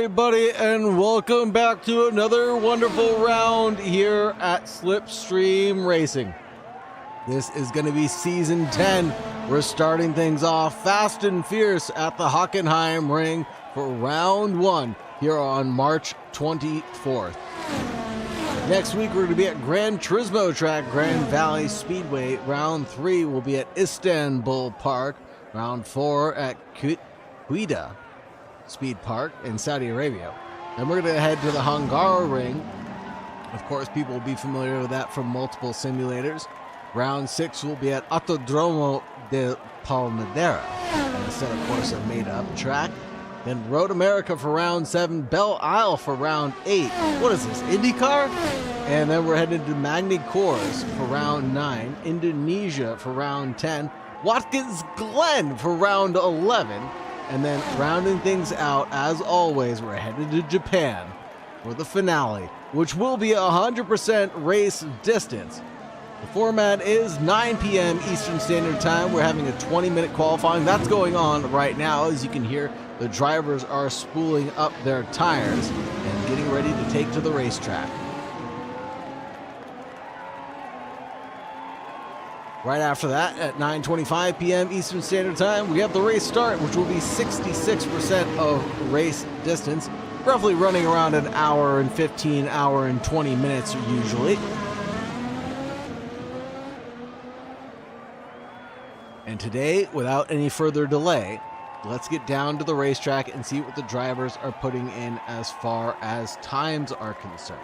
everybody, and welcome back to another wonderful round here at Slipstream Racing. This is going to be Season 10. We're starting things off fast and fierce at the Hockenheimring for Round 1 here on March 24th. Next week, we're going to be at Gran Turismo track, Grand Valley Speedway. Round 3 will be at Istanbul Park. Round 4 at Quetta Speed Park in Saudi Arabia. Then we're going to head to the Hockenheimring. Of course, people will be familiar with that from multiple simulators. Round 6 will be at Autodromo de Palmadera. And instead, of course, a made-up track. Then Road America for Round 7, Belle Isle for Round 8. What is this, IndyCar? And then we're headed to Magny Cours for Round 9, Indonesia for Round 10, Watkins Glen for Round 11, and then rounding things out, as always, we're headed to Japan for the finale, which will be 100% race distance. The format is 9 p.m. Eastern Standard Time. We're having a 20-minute qualifying. That's going on right now. As you can hear, the drivers are spooling up their tires and getting ready to take to the racetrack. Right after that, at 9:25 p.m. Eastern Standard Time, we have the race start, which will be 66% of race distance, roughly running around an hour and 15, hour and 20 minutes usually. And today, without any further delay, let's get down to the racetrack and see what the drivers are putting in as far as times are concerned.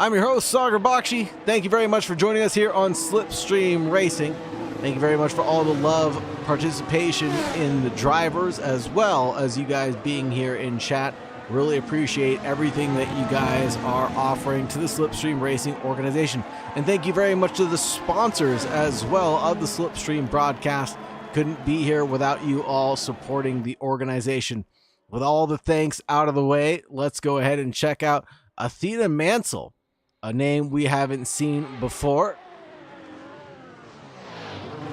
I'm your host, Sagar Bakshi. Thank you very much for joining us here on Slipstream Racing. Thank you very much for all the love, participation in the drivers, as well as you guys being here in chat. Really appreciate everything that you guys are offering to the Slipstream Racing organization. And thank you very much to the sponsors as well of the Slipstream broadcast. Couldn't be here without you all supporting the organization. With all the thanks out of the way, let's go ahead and check out Athena Mansell, a name we haven't seen before.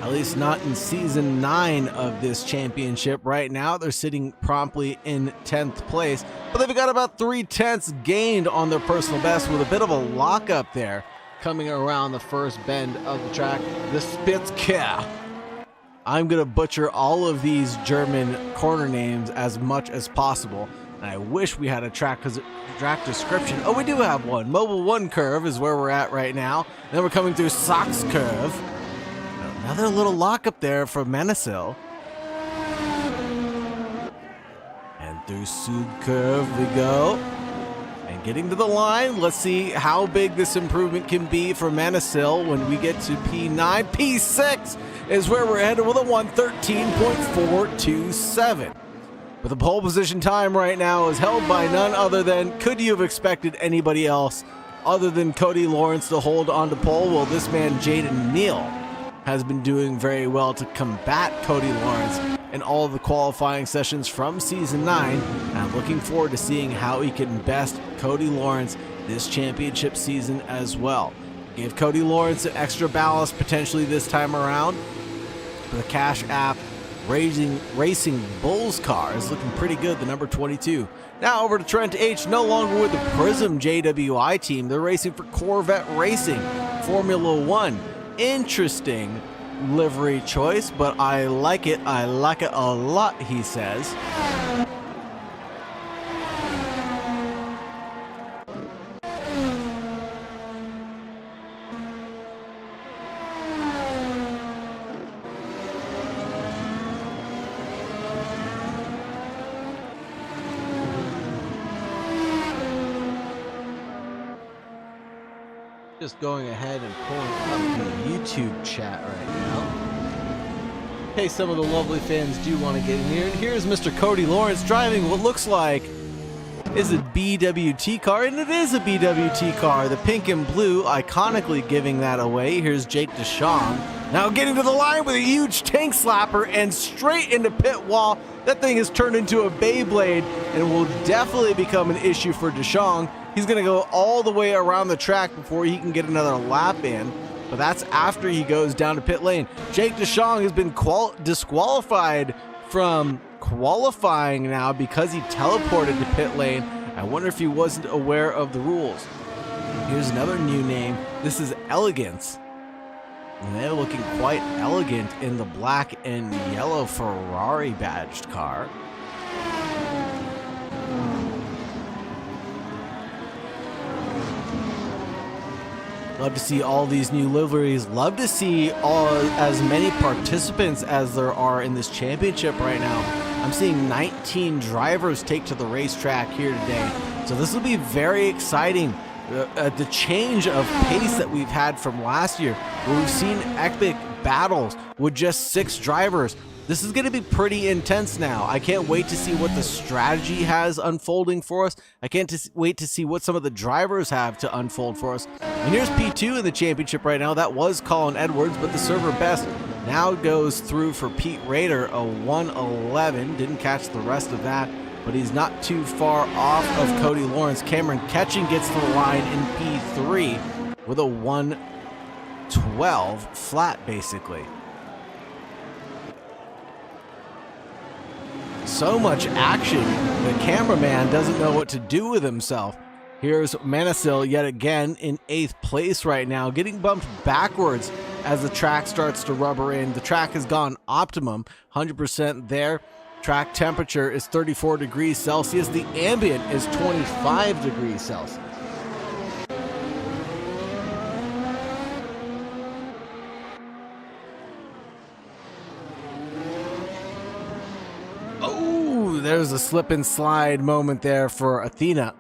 At least not in Season 9 of this championship. Right now, they're sitting promptly in 10th place, but they've got about 3/10 gained on their personal best with a bit of a lockup there coming around the first bend of the track, the Spitzkehr. I'm going to butcher all of these German corner names as much as possible, and I wish we had a track description. Oh, we do have one. Mobile 1 curve is where we're at right now. And then we're coming through Sox curve. Another little lockup there for Manisil. And through Sud curve we go. And getting to the line, let's see how big this improvement can be for Manisil when we get to P9. P6 is where we're headed with a 1:13.427. But the pole position time right now is held by none other than, could you have expected anybody else other than Cody Lawrence to hold on to pole? Well, this man, Jaden Neal, has been doing very well to combat Cody Lawrence in all of the qualifying sessions from Season 9. And I'm looking forward to seeing how he can best Cody Lawrence this championship season as well. Give Cody Lawrence an extra ballast potentially this time around. The Cash App Racing Bulls car is looking pretty good, the number 22. Now over to Trent H, no longer with the Prism JWI team. They're racing for Corvette Racing, Formula 1. Interesting livery choice, but I like it. I like it a lot, he says. Just going ahead and pulling up the YouTube chat right now. Hey, some of the lovely fans do want to get in here. And here's Mr. Cody Lawrence driving what looks like is a BWT car, and it is a BWT car. The pink and blue, iconically giving that away. Here's Jake DeShong. Now getting to the line with a huge tank slapper and straight into pit wall. That thing has turned into a Beyblade and will definitely become an issue for DeShong. He's going to go all the way around the track before he can get another lap in. But that's after he goes down to pit lane. Jake DeShong has been disqualified from qualifying now because he teleported to pit lane. I wonder if he wasn't aware of the rules. Here's another new name. This is Elegance. And they're looking quite elegant in the black and yellow Ferrari badged car. Love to see all these new liveries. Love to see as many participants as there are in this championship right now. I'm seeing 19 drivers take to the racetrack here today. So this will be very exciting. The change of pace that we've had from last year, where we've seen epic battles with just 6 drivers. This is going to be pretty intense now. I can't wait to see what the strategy has unfolding for us. I can't wait to see what some of the drivers have to unfold for us. And here's P2 in the championship right now. That was Colin Edwards, but the server best now goes through for Pete Rader, a 111. Didn't catch the rest of that, but he's not too far off of Cody Lawrence. Cameron Ketching gets to the line in P3 with a 112 flat, basically. So much action, the cameraman doesn't know what to do with himself. Here's Manisil yet again in 8th place right now, getting bumped backwards as the track starts to rubber in. The track has gone optimum, 100% there. Track temperature is 34 degrees Celsius. The ambient is 25 degrees Celsius. Oh, there's a slip and slide moment there for Athena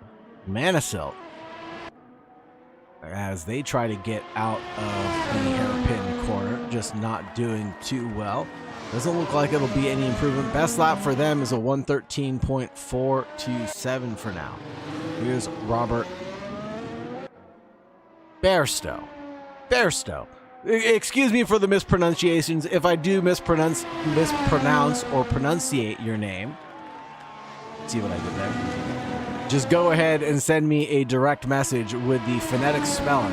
Manisil as they try to get out of the hairpin corner, just not doing too well. Doesn't look like it'll be any improvement. Best lap for them is a 113.427 for now. Here's Robert Bairstow. Excuse me for the mispronunciations. If I do mispronounce or pronunciate your name, see what I did there? Just go ahead and send me a direct message with the phonetic spelling,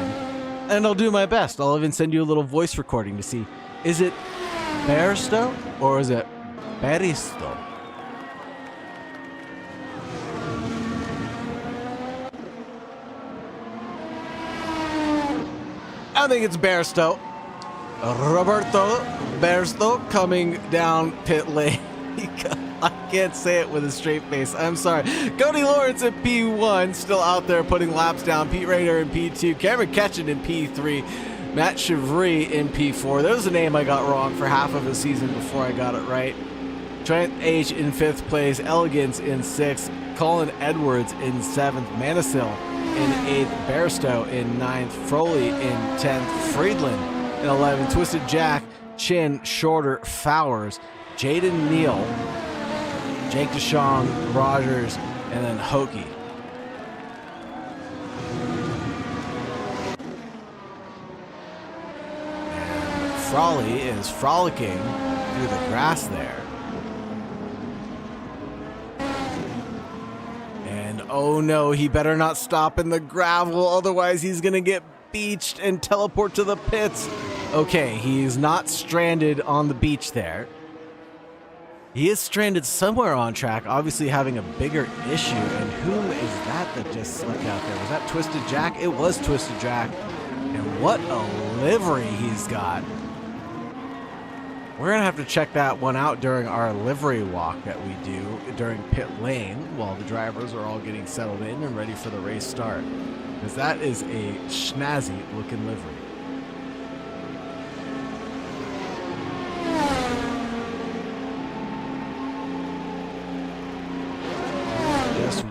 and I'll do my best. I'll even send you a little voice recording to see, is it Bairstow or is it Bairstow? I think it's Bairstow. Roberto Bairstow coming down pit lane. I can't say it with a straight face. I'm sorry. Cody Lawrence at P1, still out there putting laps down. Pete Rader in P2. Cameron Ketching in P3. Matt Chevry in P4. There's a name I got wrong for half of a season before I got it right. Trent H in 5th place. Elegance in 6th. Colin Edwards in 7th. Manisil in 8th. Bairstow in 9th. Froley in 10th. Friedland in 11th. Twisted Jack, Chin, Shorter, Fowers, Jaden Neal, Jake DeShong, Rogers, and then Hokie. And Frawley is frolicking through the grass there. And oh no, he better not stop in the gravel, otherwise he's gonna get beached and teleport to the pits. Okay, he's not stranded on the beach there. He is stranded somewhere on track, obviously having a bigger issue. And who is that just slipped out there? Was that Twisted Jack? It was Twisted Jack. And what a livery he's got. We're going to have to check that one out during our livery walk that we do during pit lane while the drivers are all getting settled in and ready for the race start. Because that is a snazzy looking livery.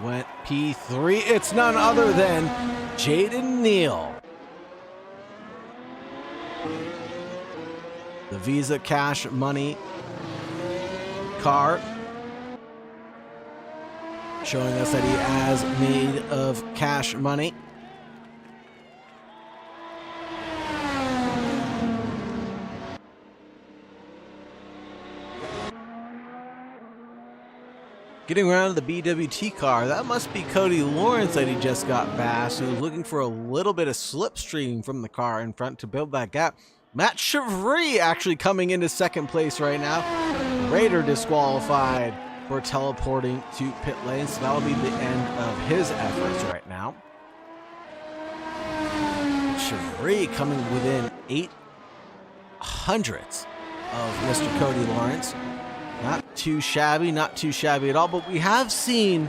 Went P3. It's none other than Jaden Neal. The Visa Cash Money car showing us that he has made of cash money. Getting around to the BWT car, that must be Cody Lawrence that he just got bashed, who's looking for a little bit of slipstream from the car in front to build that gap. Matt Chevry actually coming into 2nd place right now. Rader disqualified for teleporting to pit lane, so that'll be the end of his efforts right now. Chevry coming within 800ths of Mr. Cody Lawrence. Not too shabby at all, but we have seen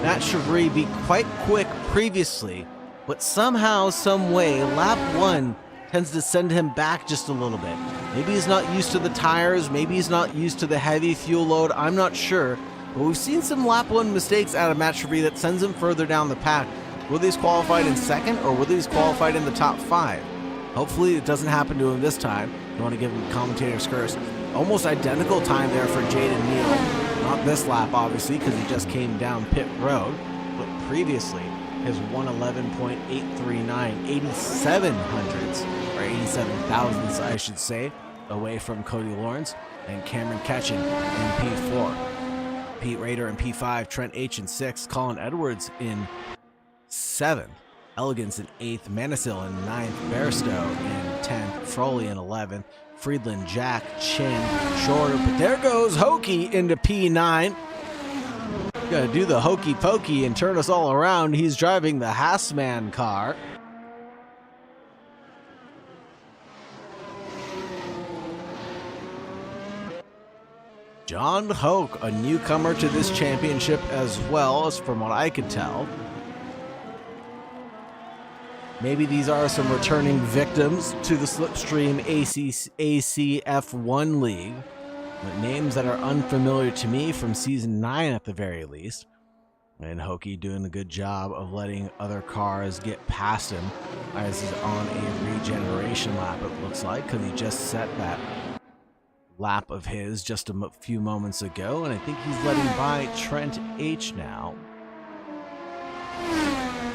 Matt Chevry be quite quick previously, but somehow, some way, lap 1 tends to send him back just a little bit. Maybe he's not used to the tires, maybe he's not used to the heavy fuel load, I'm not sure, but we've seen some lap 1 mistakes out of Matt Chevry that sends him further down the pack. Whether he's qualified in second or whether he's qualified in the top 5. Hopefully it doesn't happen to him this time. You want to give him commentator's curse. Almost identical time there for Jaden Neal. Not this lap, obviously, because he just came down pit road. But previously, his 111.839, 87 hundredths, or 87 thousandths, I should say, away from Cody Lawrence and Cameron Ketchen in P4. Pete Rader in P5, Trent H in 6, Colin Edwards in 7th, Elegance in 8th, Manisil in 9th, Bairstow in 10th, Froley in 11th, Friedland, Jack, Chin, Shorter, but there goes Hokey into P9. Gotta do the hokey pokey and turn us all around. He's driving the Hassman car. John Hoke, a newcomer to this championship as well, as from what I could tell. Maybe these are some returning victims to the Slipstream ACF1 League, but names that are unfamiliar to me from Season 9 at the very least. And Hokey doing a good job of letting other cars get past him as he's on a regeneration lap, it looks like, because he just set that lap of his just a few moments ago, and I think he's letting by Trent H now.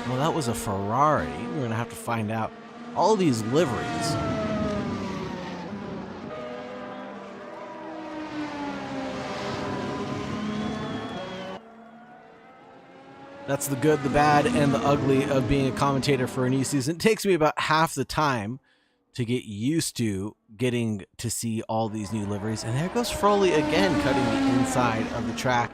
Well, that was a Ferrari. We're going to have to find out all these liveries. That's the good, the bad, and the ugly of being a commentator for a new season. It takes me about half the time to get used to getting to see all these new liveries. And there goes Froley again, cutting the inside of the track.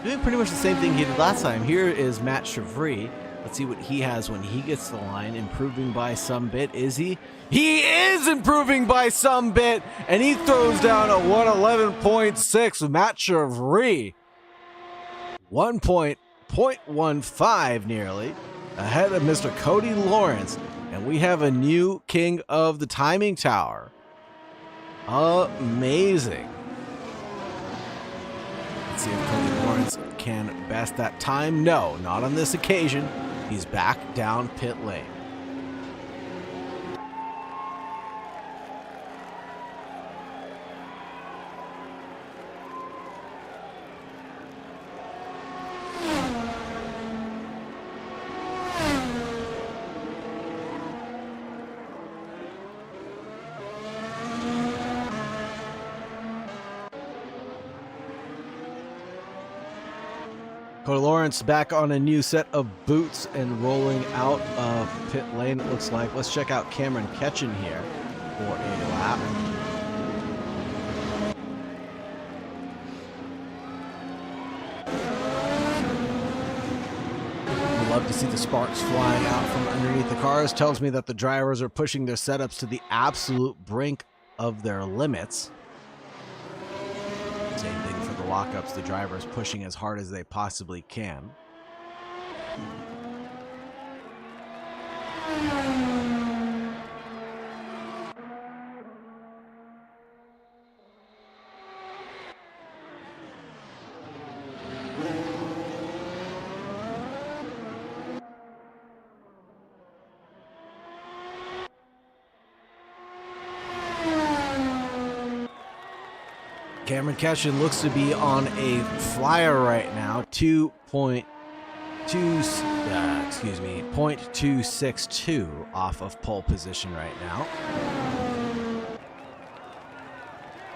Doing pretty much the same thing he did last time. Here is Matt Chevry. Let's see what he has when he gets to the line. Improving by some bit, is he? He is improving by some bit, and he throws down a 111.6. Matt Chevry, 1.15 nearly ahead of Mr. Cody Lawrence, and we have a new king of the timing tower. Amazing. Let's see if Cody Lawrence can best that time. No, not on this occasion. He's back down pit lane. Cody Lawrence back on a new set of boots and rolling out of pit lane, it looks like. Let's check out Cameron Ketchen here for a lap. We love to see the sparks flying out from underneath the cars. Tells me that the drivers are pushing their setups to the absolute brink of their limits. Same thing for the lockups, the drivers pushing as hard as they possibly can. Cameron Ketchen looks to be on a flyer right now, 0.262 off of pole position right now.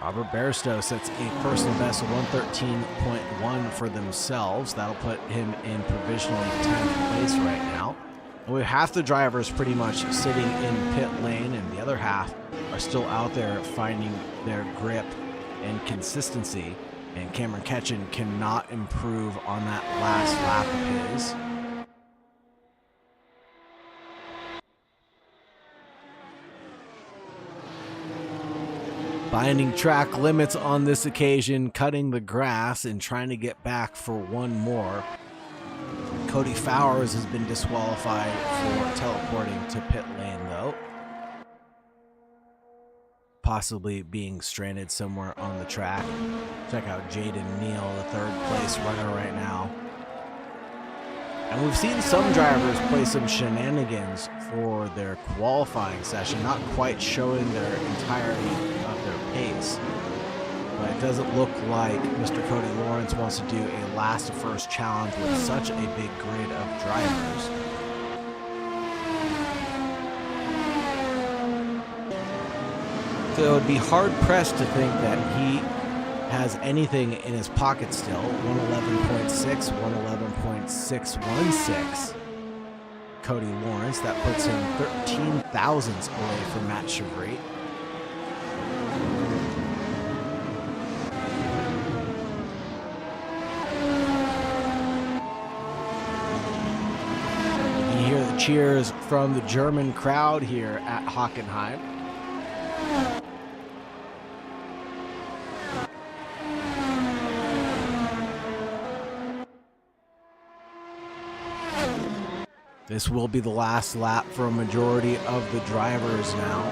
Robert Bairstow sets a personal best of 113.1 for themselves. That'll put him in provisionally 10th place right now. And we have half the drivers pretty much sitting in pit lane, and the other half are still out there finding their grip and consistency, and Cameron Ketchen cannot improve on that last lap of his. Finding track limits on this occasion, cutting the grass and trying to get back for one more. Cody Fowers has been disqualified for teleporting to pit lane though. Possibly being stranded somewhere on the track. Check out Jaden Neal, the third place runner right now. And we've seen some drivers play some shenanigans for their qualifying session, not quite showing their entirety of their pace. But it doesn't look like Mr. Cody Lawrence wants to do a last to first challenge with such a big grid of drivers. So it would be hard pressed to think that he has anything in his pocket still. 111.6, 111.616. Cody Lawrence, that puts him 13 thousandths away from Matt Chevry. You hear the cheers from the German crowd here at Hockenheim. This will be the last lap for a majority of the drivers now.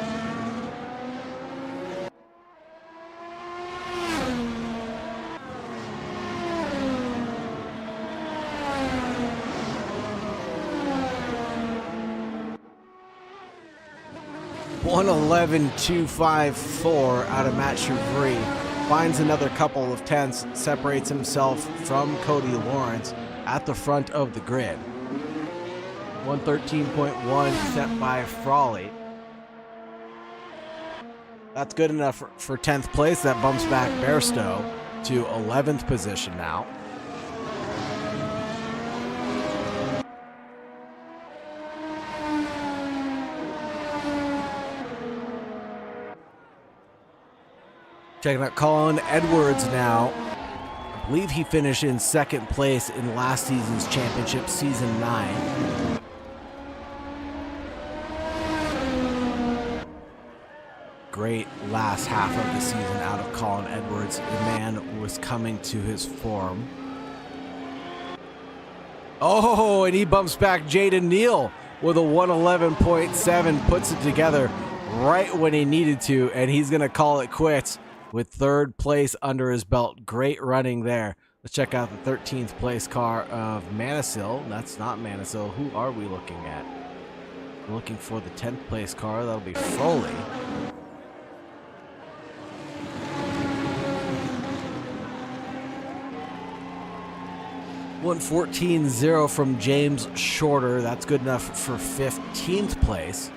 .111.254 out of Matt Chevry. Finds another couple of tenths, separates himself from Cody Lawrence at the front of the grid. 113.1 set by Frawley. That's good enough for 10th place. That bumps back Bairstow to 11th position now. Checking out Colin Edwards now. I believe he finished in second place in last season's championship, season 9. Great last half of the season out of Colin Edwards. The man was coming to his form. Oh, and he bumps back Jaden Neal with a 111.7, puts it together right when he needed to, and he's going to call it quits with third place under his belt. Great running there. Let's check out the 13th place car of Manisil. That's not Manisil. Who are we looking at? We're looking for the 10th place car. That'll be Foley. 114.0 from James Shorter. That's good enough for 15th place.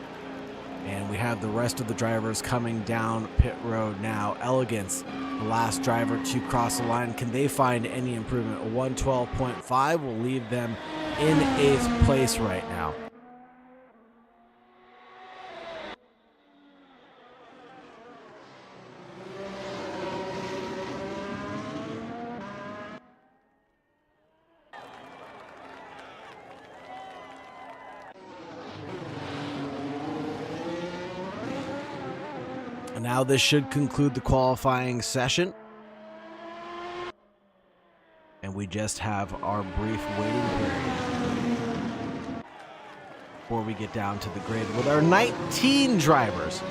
And we have the rest of the drivers coming down pit road now. Elegance, the last driver to cross the line. Can they find any improvement? A 112.5 will leave them in 8th place right now. Now this should conclude the qualifying session. And we just have our brief waiting period before we get down to the grid with our 19 drivers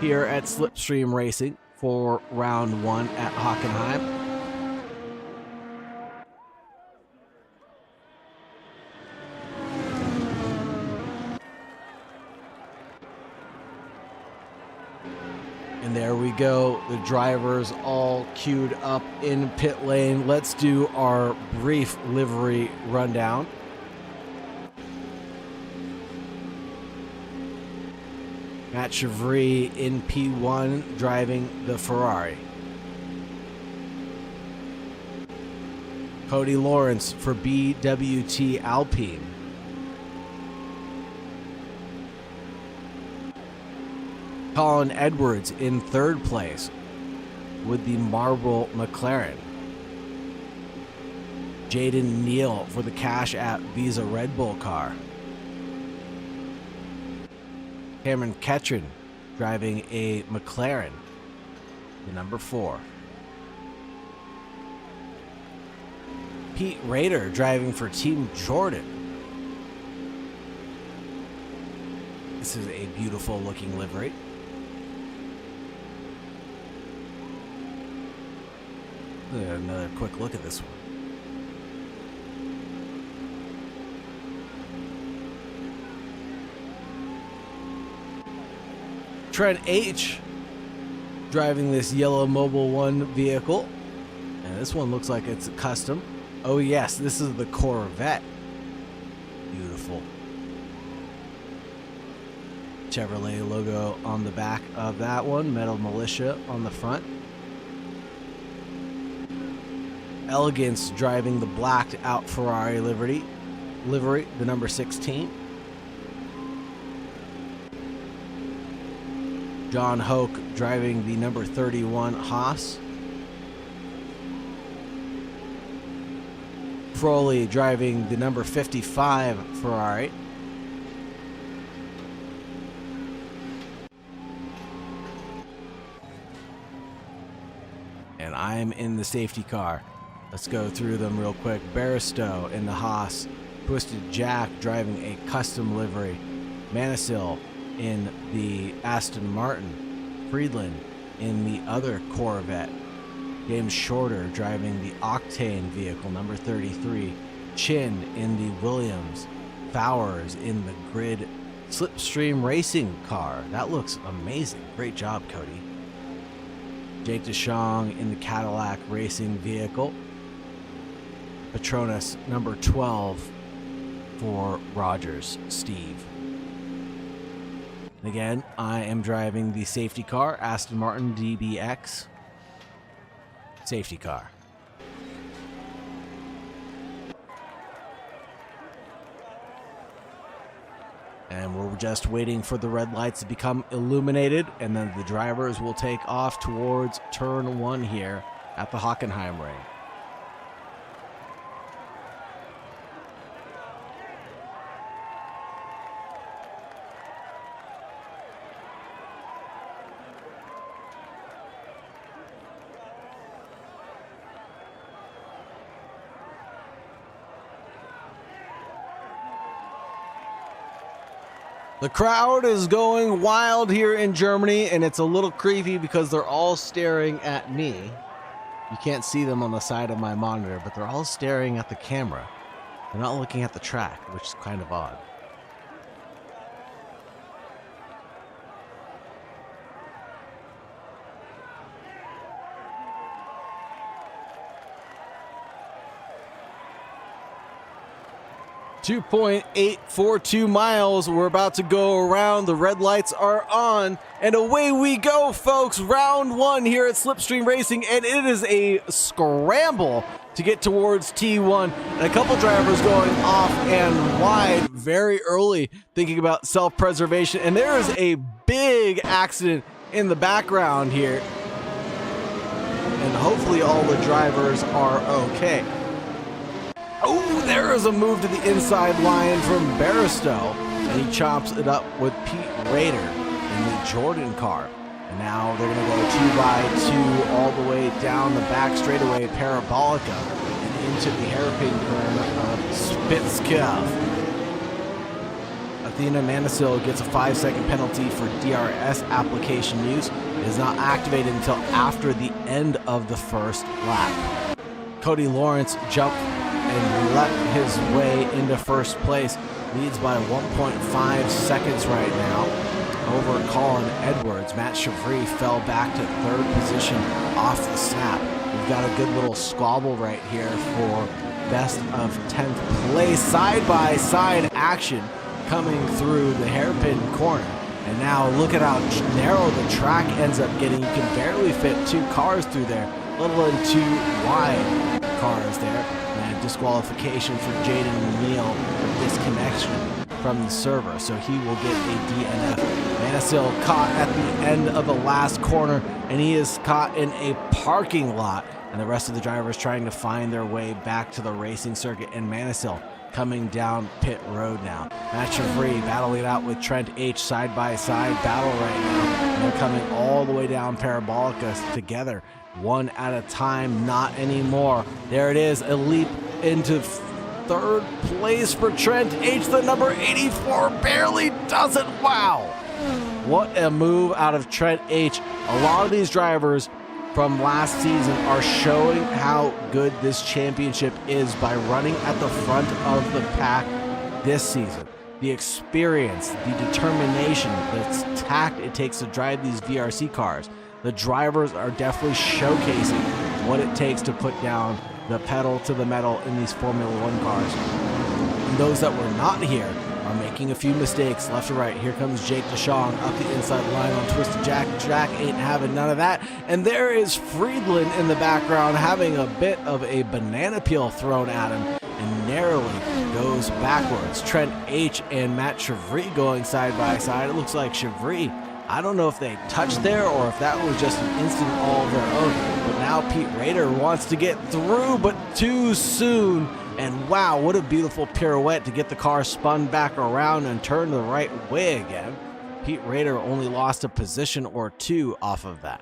here at Slipstream Racing for round 1 at Hockenheim. And there we go, the drivers all queued up in pit lane. Let's do our brief livery rundown. Matt Chevry in P1 driving the Ferrari. Cody Lawrence for BWT Alpine. Colin Edwards in third place. with the marble McLaren. Jaden Neal for the Cash App Visa Red Bull car. Cameron Ketron driving a McLaren, the number 4. Pete Rader driving for Team Jordan. This is a beautiful looking livery. Another quick look at this one. Trent H driving this yellow Mobil 1 vehicle. And this one looks like it's a custom. Oh yes, this is the Corvette. Beautiful. Chevrolet logo on the back of that one. Metal Militia on the front. Elegance driving the blacked out Ferrari livery, the number 16. John Hoke driving the number 31 Haas. Froley driving the number 55 Ferrari. And I'm in the safety car. Let's go through them real quick. Barristow in the Haas. Twisted Jack driving a custom livery. Manisil in the Aston Martin. Friedland in the other Corvette. James Shorter driving the Octane vehicle, number 33. Chin in the Williams. Fowers in the Grid Slipstream Racing car. That looks amazing. Great job, Cody. Jake DeShong in the Cadillac Racing vehicle. Patronus number 12 for Rogers, Steve. Again, I am driving the safety car, Aston Martin DBX. Safety car. And we're just waiting for the red lights to become illuminated, and then the drivers will take off towards turn 1 here at the Hockenheimring. The crowd is going wild here in Germany, and it's a little creepy because they're all staring at me. You can't see them on the side of my monitor, but they're all staring at the camera. They're not looking at the track, which is kind of odd. .842 miles. We're about to go around. The red lights are on, and away we go, folks. Round 1 here at Slipstream Racing, and it is a scramble to get towards T1. And a couple drivers going off and wide very early, thinking about self-preservation. And there is a big accident in the background here, and hopefully all the drivers are okay. Oh, there is a move to the inside line from Barristow, and he chops it up with Pete Rader in the Jordan car. And now they're going to go 2x2 all the way down the back straightaway Parabolica and into the hairpin corner of Spitzkopf. Athena Manisil gets a 5-second penalty for DRS application use. It is not activated until after the end of the first lap. Cody Lawrence jumped and leapt his way into first place. Leads by 1.5 seconds right now over Colin Edwards. Matt Chevry fell back to 3rd position off the snap. We've got a good little squabble right here for best of 10th place. Side-by-side action coming through the hairpin corner. And now look at how narrow the track ends up getting. You can barely fit 2 cars through there, let alone 2 wide cars there. And disqualification for Jaden Neal for disconnection. from the server, so he will get a DNF. Manisil caught at the end of the last corner, and he is caught in a parking lot, and the rest of the drivers trying to find their way back to the racing circuit, and Manisil coming down pit road now. Matt Chevry battling out with Trent H side by side battle right now, and they're coming all the way down Parabolica together, one at a time. Not anymore. There it is, a leap into third place for Trent H. The number 84 barely does it. Wow, what a move out of Trent H. A lot of these drivers from last season are showing how good this championship is by running at the front of the pack this season. The experience, the determination, the tact it takes to drive these VRC cars. The drivers are definitely showcasing what it takes to put down the pedal to the metal in these Formula One cars. And those that were not here are making a few mistakes left to right. Here comes Jake DeShong up the inside line on Twisted Jack. Jack ain't having none of that. And there is Friedland in the background having a bit of a banana peel thrown at him and narrowly goes backwards. Trent H and Matt Chevry going side by side. It looks like Chevry, I don't know if they touched there or if that was just an instant all of their own. But now Pete Rader wants to get through, but too soon. And wow, what a beautiful pirouette to get the car spun back around and turn the right way again. Pete Rader only lost a position or two off of that.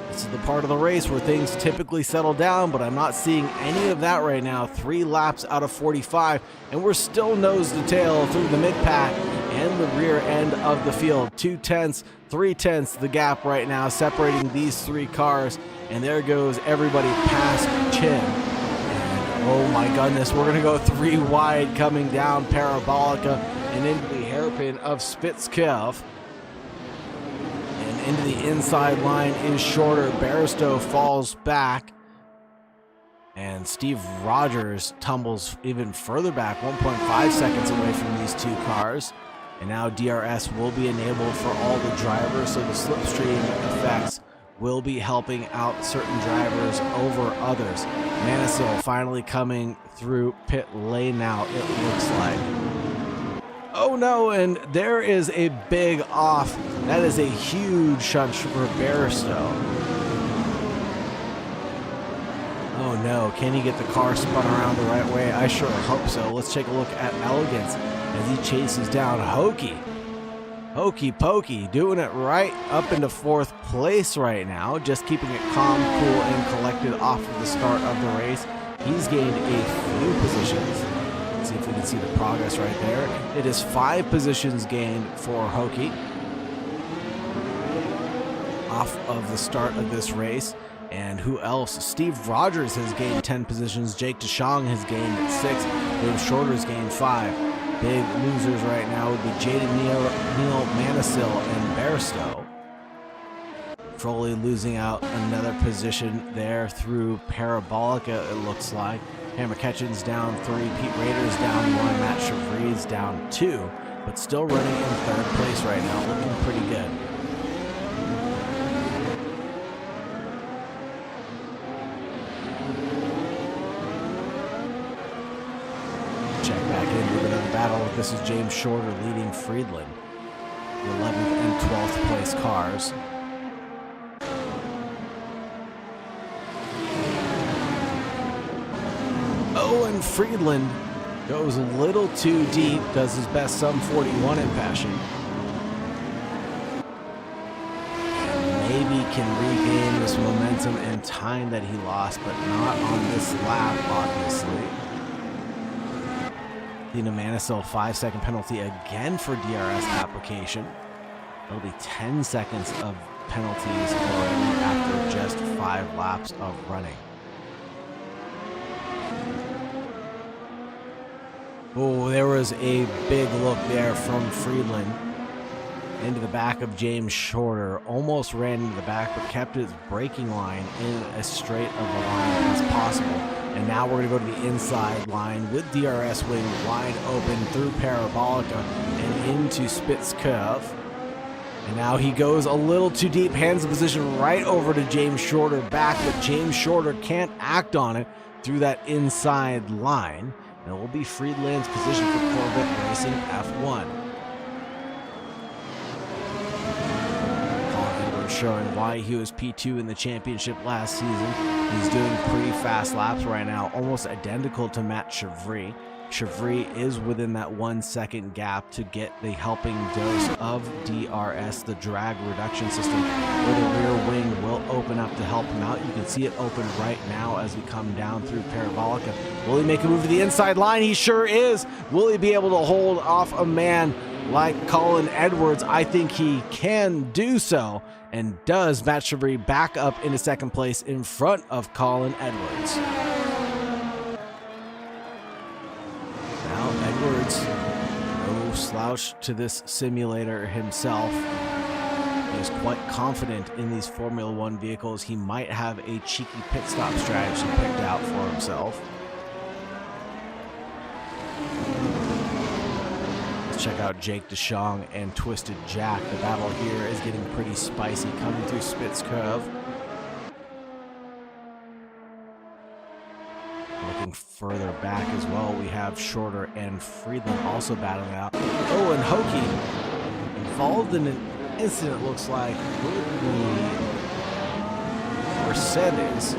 This is the part of the race where things typically settle down, but I'm not seeing any of that right now. 3 laps out of 45, and we're still nose to tail through the mid-pack and the rear end of the field. 2/10, 3/10 the gap right now separating these 3 cars. And there goes everybody past Chin. And oh my goodness, we're gonna go 3 wide coming down Parabolica and into the hairpin of Spitzkov. And into the inside line is Shorter. Barstow falls back. And Steve Rogers tumbles even further back, 1.5 seconds away from these 2 cars. And now DRS will be enabled for all the drivers, so the slipstream effects will be helping out certain drivers over others. Manisil finally coming through pit lane now, it looks like. Oh no, and there is a big off. That is a huge shunt for Barstow. Oh no, can he get the car spun around the right way? I sure hope so. Let's take a look at Elegance as he chases down Hokey. Hokey Pokey doing it right up into 4th place right now, just keeping it calm, cool, and collected off of the start of the race. He's gained a few positions. Let's see if we can see the progress right there. It is 5 positions gained for Hokey off of the start of this race. And who else? Steve Rogers has gained 10 positions. Jake DeShong has gained 6. Dave Shorter's gained 5. Big losers right now would be Jaden Neal, Manisil, and Barstow. Foley losing out another position there through Parabolica, it looks like. Hammer Ketchin's down 3, Pete Rader's down 1, Matt Chevry's down 2, but still running in 3rd place right now, looking pretty good. Battle. This is James Shorter leading Friedland, the 11th and 12th place cars. Oh, and Friedland goes a little too deep, does his best sum 41 in passion. And maybe can regain this momentum and time that he lost, but not on this lap, obviously. Dina Manisil 5-second penalty again for DRS application. It'll be 10 seconds of penalties already after just 5 laps of running. Oh, there was a big look there from Friedland into the back of James Shorter. Almost ran into the back, but kept his braking line in as straight of a line as possible. And now we're going to go to the inside line with DRS wing wide open through Parabolica and into Spitzkov. And now he goes a little too deep, hands the position right over to James Shorter back, but James Shorter can't act on it through that inside line. And it will be Friedland's position for Corvette Racing F1. Colin Edwards showing why he was P2 in the championship last season. He's doing pretty fast laps right now, almost identical to Matt Chevry. Chevry is within that 1 second gap to get the helping dose of DRS, the drag reduction system, where the rear wing will open up to help him out. You can see it open right now as we come down through Parabolica. Will he make a move to the inside line? He sure is. Will he be able to hold off a man like Colin Edwards? I think he can do so, and does. Matt Chevry back up into second place in front of Colin Edwards. Edwards, no slouch to this simulator himself. He is quite confident in these Formula One vehicles. He might have a cheeky pit stop strategy picked out for himself. Let's check out Jake DeShong and Twisted Jack. The battle here is getting pretty spicy coming through Spitz Curve. Looking further back as well, we have Shorter and Friedland also battling out. Oh, and Hokie involved in an incident, looks like, with the Mercedes.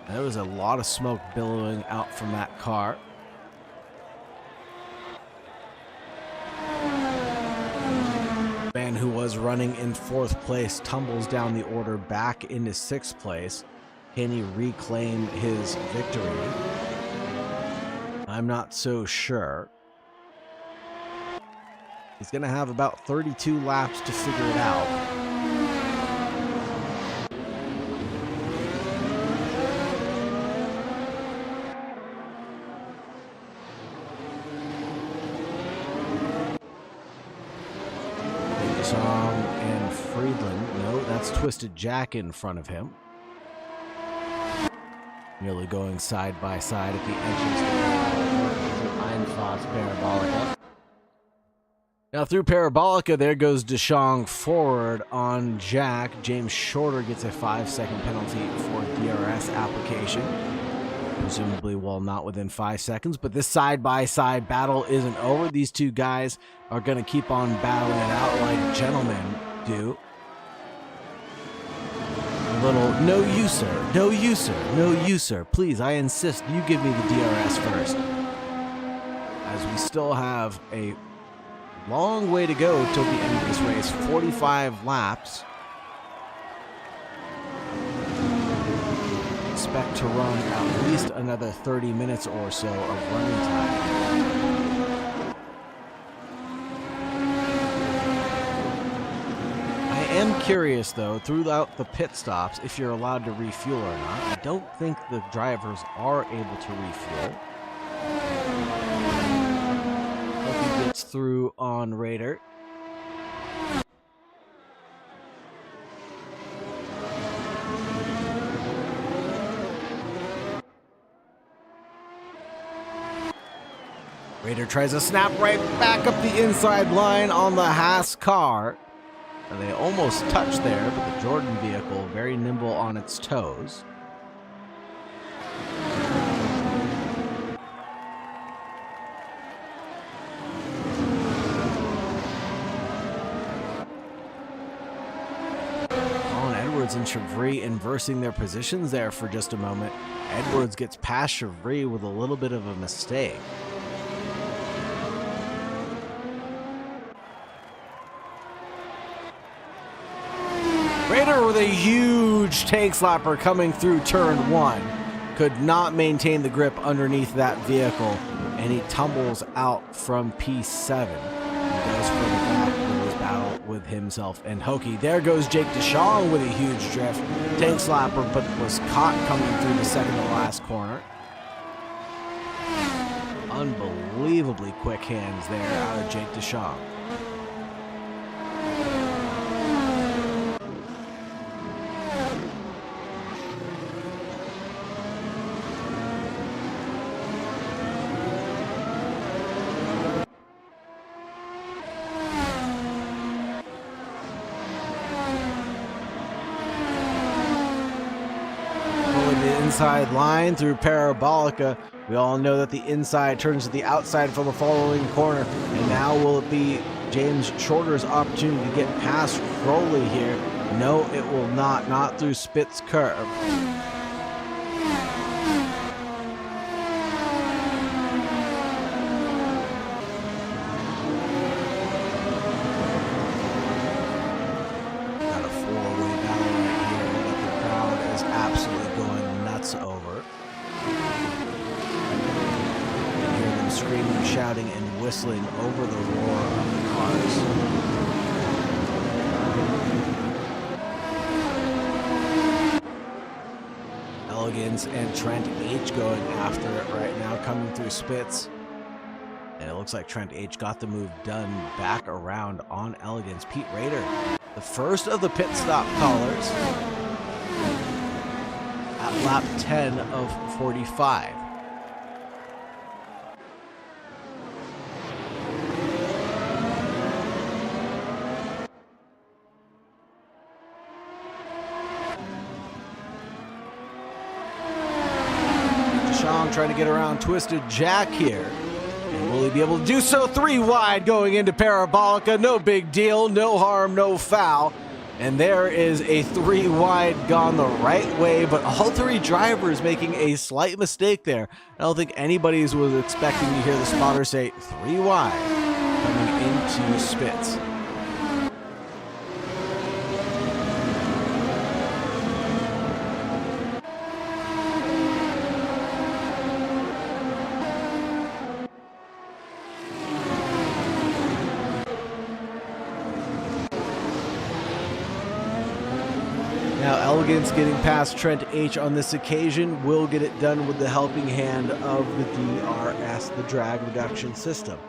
There was a lot of smoke billowing out from that car. The man who was running in 4th place tumbles down the order back into 6th place. Can he reclaim his victory? I'm not so sure. He's going to have about 32 laps to figure it out. Song and Friedland. No, that's Twisted Jack in front of him. Nearly going side by side at the entrance to Einfahrt Parabolica. Now through Parabolica, there goes DeShong forward on Jack. James Shorter gets a 5-second penalty for DRS application. Presumably, well, not within 5 seconds, but this side-by-side battle isn't over. These two guys are going to keep on battling it out like gentlemen do. Little, no you sir, no you sir, no you sir, please, I insist you give me the DRS first. As we still have a long way to go till the end of this race, 45 laps. Expect to run at least another 30 minutes or so of running time. I am curious, though, throughout the pit stops, if you're allowed to refuel or not. I don't think the drivers are able to refuel. Hope he gets through on Raider. Raider tries to snap right back up the inside line on the Haas car. And they almost touched there, but the Jordan vehicle very nimble on its toes. Colin Edwards and Chevry inversing their positions there for just a moment. Edwards gets past Chevry with a little bit of a mistake. Raider with a huge tank slapper coming through turn 1. Could not maintain the grip underneath that vehicle, and he tumbles out from P7. He goes for the back with his battle with himself and Hokie. There goes Jake DeShong with a huge drift. Tank slapper, but was caught coming through the second to last corner. Unbelievably quick hands there out of Jake DeShong. inside line through Parabolica. We all know that the inside turns to the outside from the following corner. And now will it be James Shorter's opportunity to get past Crowley here? No, it will not. Not through Spitz curve. Screaming, shouting, and whistling over the roar of the cars. Elegance and Trent H going after it right now, coming through Spitz. And it looks like Trent H got the move done back around on Elegance. Pete Rader, the first of the pit stop callers at lap 10 of 45. Trying to get around Twisted Jack here. And will he be able to do so? 3 wide going into Parabolica. No big deal. No harm, no foul. And there is a 3 wide gone the right way, but all 3 drivers making a slight mistake there. I don't think anybody was expecting to hear the spotter say 3 wide coming into Spitz. Now Elegance getting past Trent H on this occasion will get it done with the helping hand of the DRS, the drag reduction system.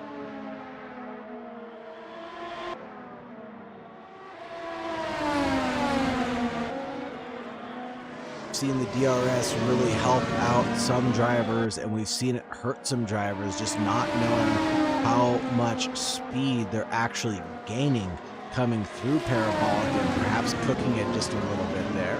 We've seen the DRS really help out some drivers, and we've seen it hurt some drivers, just not knowing how much speed they're actually gaining coming through Parabolic and perhaps cooking it just a little bit there.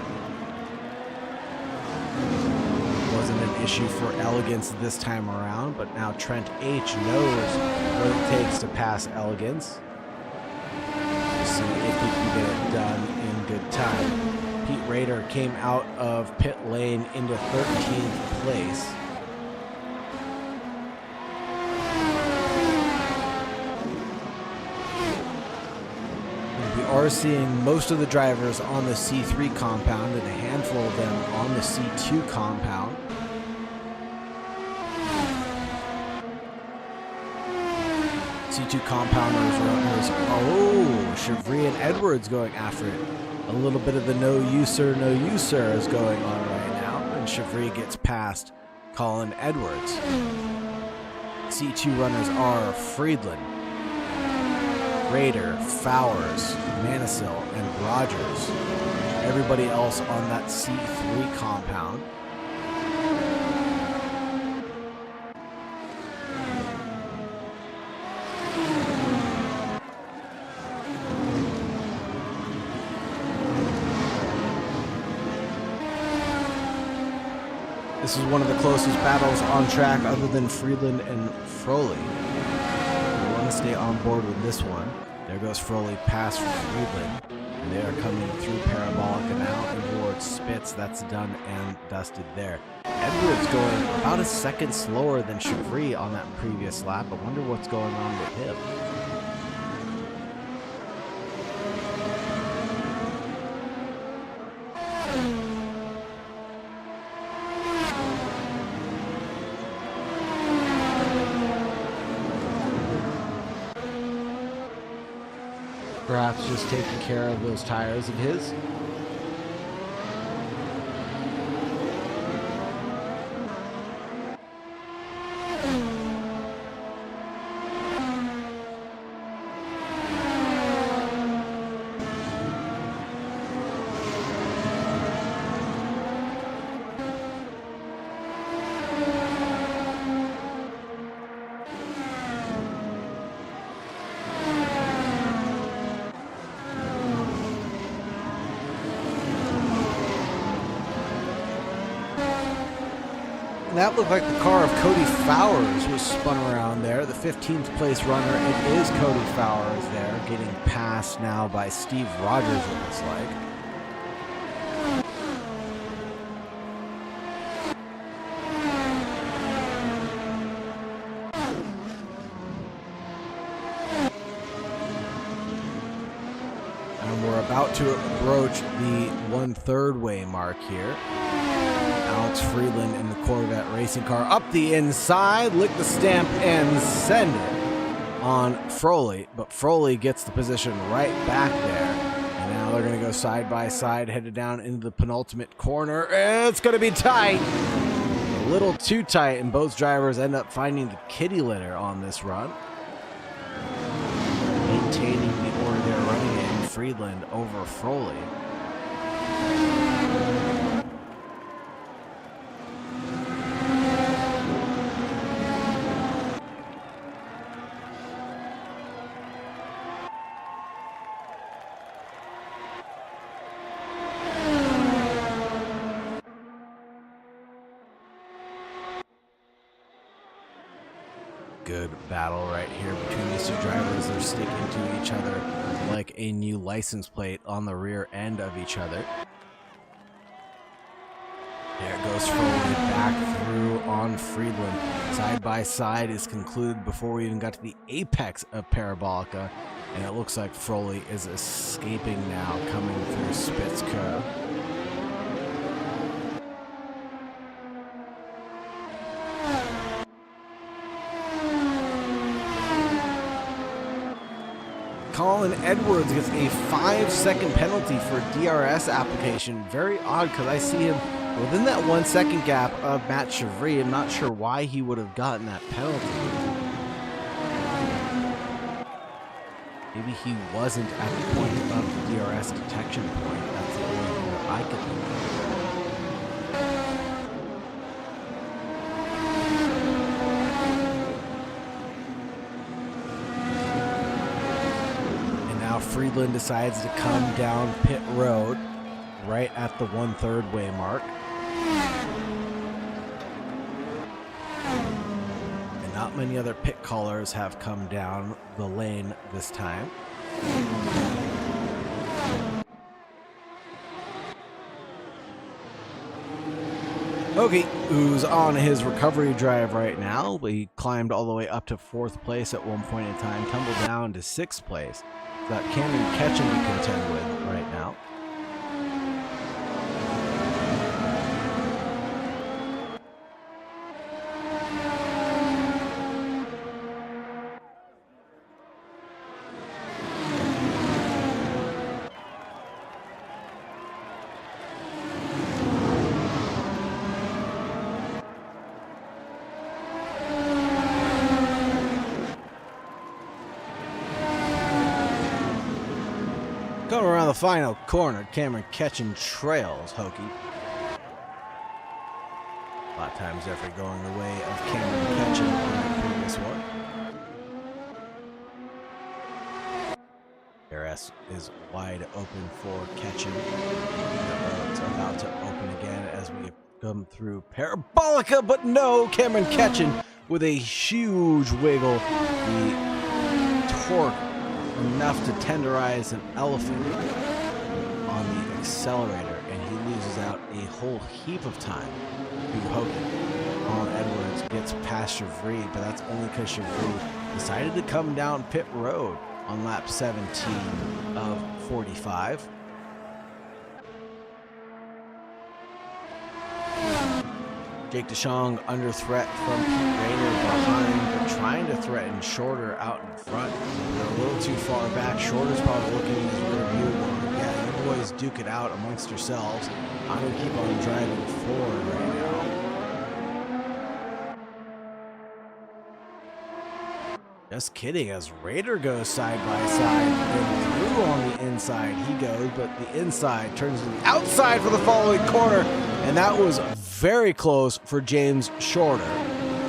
Wasn't an issue for Elegance this time around, but now Trent H knows what it takes to pass Elegance. We'll see if he can get it done in good time. Pete Rader came out of pit lane into 13th place. Are seeing most of the drivers on the C3 compound and a handful of them on the C2 compound. C2 compounders runners. Oh, Chevry and Edwards going after it. A little bit of the no you sir is going on right now, and Chevry gets past Colin Edwards. C2 runners are Friedland, Rader, Fowers, Manisil, and Rogers. Everybody else on that C3 compound. This is one of the closest battles on track other than Friedland and Froley. We want to stay on board with this one. There goes Froley past Friedland, and they are coming through Parabolica now and towards Spitz. That's done and dusted there. Edwards going about a second slower than Chevry on that previous lap. I wonder what's going on with him. Perhaps just taking care of those tires of his. that looked like the car of Cody Fowers was spun around there. The 15th place runner, it is Cody Fowers there, getting passed now by Steve Rogers, it looks like. And we're about to approach the 1/3 way mark here. Alex Friedland in the Corvette racing car up the inside, lick the stamp and send it on Froley, but Froley gets the position right back there. And now they're going to go side by side, headed down into the penultimate corner. It's going to be tight, a little too tight, and both drivers end up finding the kitty litter on this run. Maintaining the order they're running in, Friedland over Froley. Good battle right here between these two drivers. They're sticking to each other like a new license plate on the rear end of each other. There goes Froley back through on Friedland. Side by side is concluded before we even got to the apex of Parabolica, and it looks like Froley is escaping now, coming through Spitz Curve. Colin Edwards gets a 5-second penalty for DRS application. Very odd, because I see him within that 1 second gap of Matt Chevry. I'm not sure why he would have gotten that penalty. Maybe he wasn't at the point of the DRS detection point. That's the only thing that I could think of. Friedland decides to come down pit road right at the 1/3 way mark. And not many other pit callers have come down the lane this time. Hokie, who's on his recovery drive right now, but he climbed all the way up to 4th place at one point in time, tumbled down to 6th place. Got Cameron Ketchum to contend with right now. Going around the final corner, Cameron Ketchum trails Hokie. A lot of times effort going the way of Cameron Ketchum in the previous one. DRS is wide open for Ketchum. It's about to open again as we come through Parabolica, but no, Cameron Ketchum with a huge wiggle. The torque enough to tenderize an elephant on the accelerator, and he loses out a whole heap of time to Hogan. Colin Edwards gets past Chevry, but that's only because Chevry decided to come down pit road on lap 17 of 45. Jake DeShong under threat from Pete Rayner behind, but trying to threaten Shorter out in front. They're a little too far back. Shorter's probably looking in his rear view going, yeah, you boys duke it out amongst yourselves. I'm going to keep on driving forward right now. Just kidding, as Raider goes side by side, and through on the inside he goes, but the inside turns to the outside for the following corner, and that was very close for James Shorter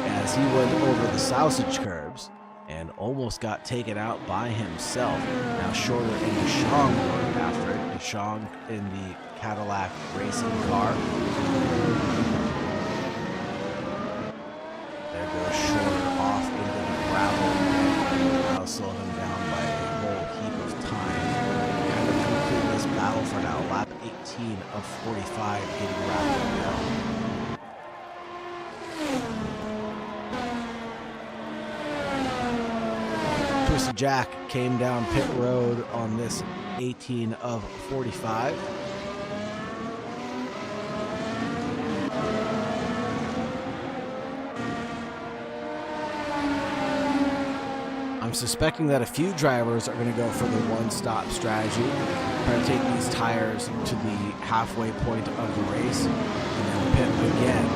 as he went over the sausage curbs and almost got taken out by himself. Now Shorter and DeShong going after it. DeShong in the Cadillac racing car. slow him down by a whole heap of time. Kind of conclude this battle for now. Lap 18 of 45 getting wrapped up now. Twisted Jack came down pit road on this 18 of 45. I'm suspecting that a few drivers are going to go for the one-stop strategy, try to take these tires to the halfway point of the race, and then pit again.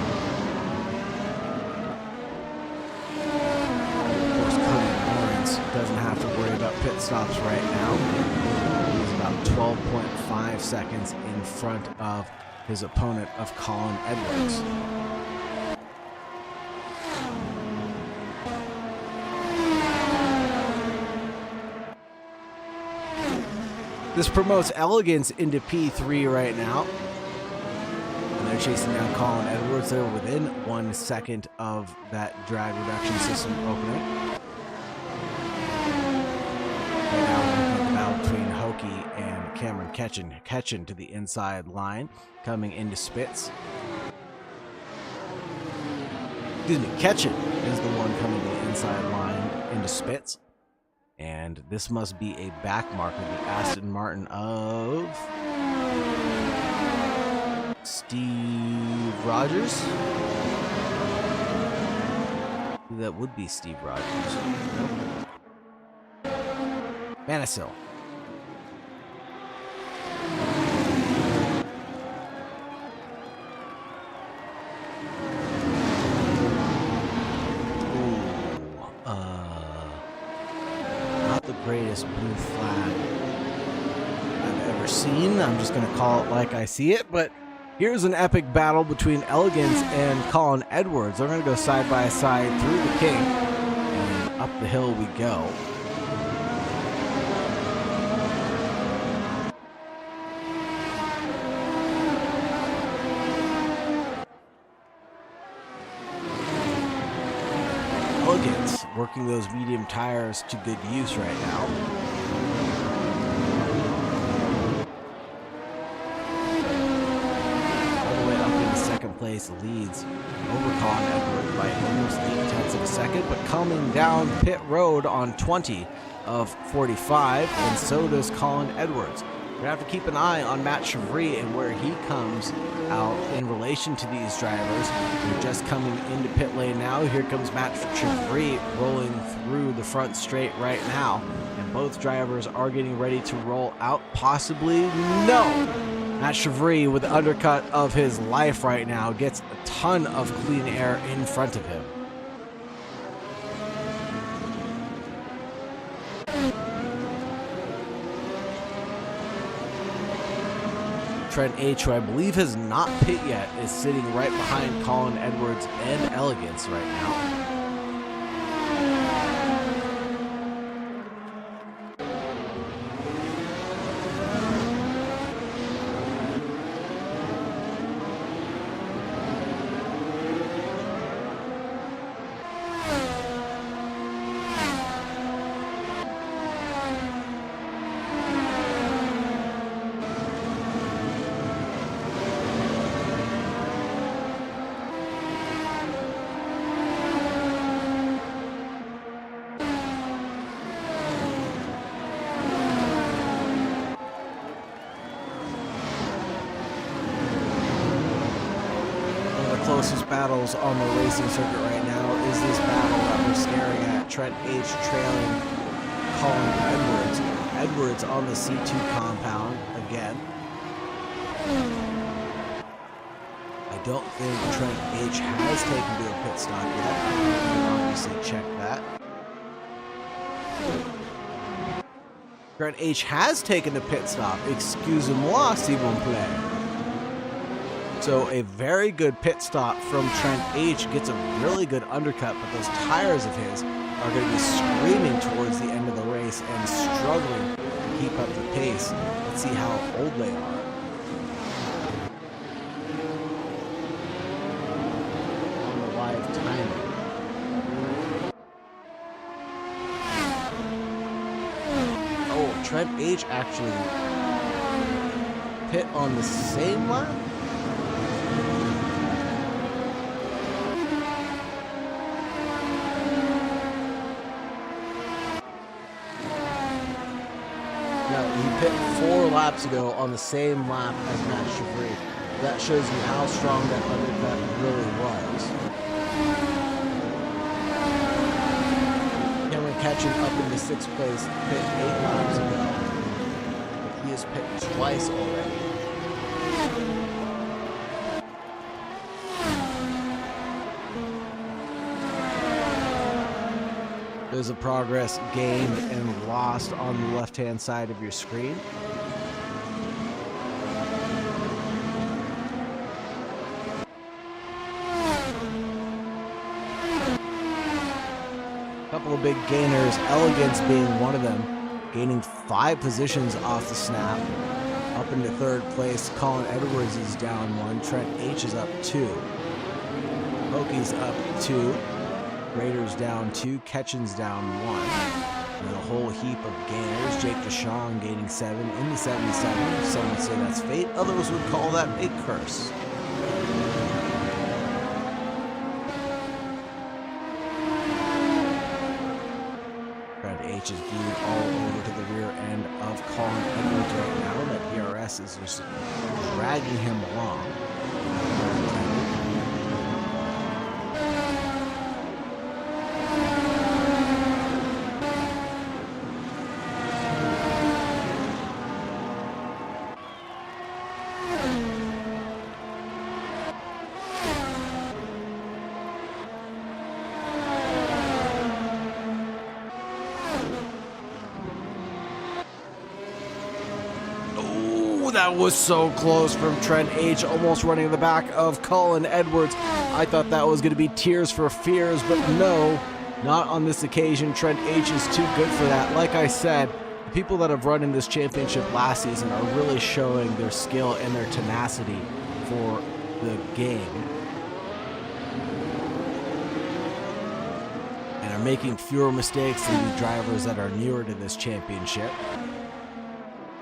Of course, Cody Lawrence doesn't have to worry about pit stops right now. He's about 12.5 seconds in front of his opponent of Colin Edwards. This promotes Elegance into P3 right now. And they're chasing down Colin Edwards. They're within 1 second of that drag reduction system opening. Right now we're looking at the battle between Hokie and Cameron Ketchen. Ketchen to the inside line, coming into Spitz. Excuse me, Ketchen is the one coming to the inside line into Spitz. And this must be a back marker, the Aston Martin of Steve Rogers. That would be Steve Rogers. Nope. Manisil. Greatest blue flag I've ever seen. I'm just going to call it like I see it, but here's an epic battle between Elegance and Colin Edwards. They're going to go side by side through the kink, and up the hill we go. Elegance working those medium tires to good use right now. All the way up into second place, leads over Colin Edwards by almost 0.8 of a second, but coming down pit road on 20 of 45, and so does Colin Edwards. We're going to have to keep an eye on Matt Chevry and where he comes out in relation to these drivers. They're just coming into pit lane now. Here comes Matt Chevry rolling through the front straight right now. And both drivers are getting ready to roll out. Possibly no. Matt Chevry, with the undercut of his life right now, gets a ton of clean air in front of him. Trent H., who I believe has not pit yet, is sitting right behind Colin Edwards and Elegance right now. Closest battles on the racing circuit right now is this battle that we're staring at. Trent H. trailing Colin Edwards. Edwards on the C2 compound again. I don't think Trent H. has taken to a pit stop yet. You can obviously check that. Trent H. has taken a pit stop. Excusez-moi, s'il vous plaît. So a very good pit stop from Trent H. Gets a really good undercut, but those tires of his are going to be screaming towards the end of the race and struggling to keep up the pace. Let's see how old they are. On the live timer. Trent H actually pit on the same lap? No, he pit 4 laps ago on the same lap as Matt Chevry. That shows you how strong that undercut really was. Cameron Ketchum up into 6th place, pit 8 laps ago. But he has pit twice already. There's a progress gained and lost on the left-hand side of your screen. Couple of big gainers, Elegance being one of them, gaining 5 positions off the snap. Up into 3rd place, Colin Edwards is down 1, Trent H is up 2. Pokey's up 2, Raiders down 2, Ketchin's down 1. And a whole heap of gainers, Jake DeShong gaining 7 in the 77. Some would say that's fate, others would call that a curse. H is glued all over to the rear end of Colin Edwards right now. That DRS is just dragging him along. That was so close from Trent H, almost running in the back of Colin Edwards. I thought that was going to be tears for fears, but no, not on this occasion. Trent H is too good for that. Like I said, the people that have run in this championship last season are really showing their skill and their tenacity for the game. And are making fewer mistakes than the drivers that are newer to this championship.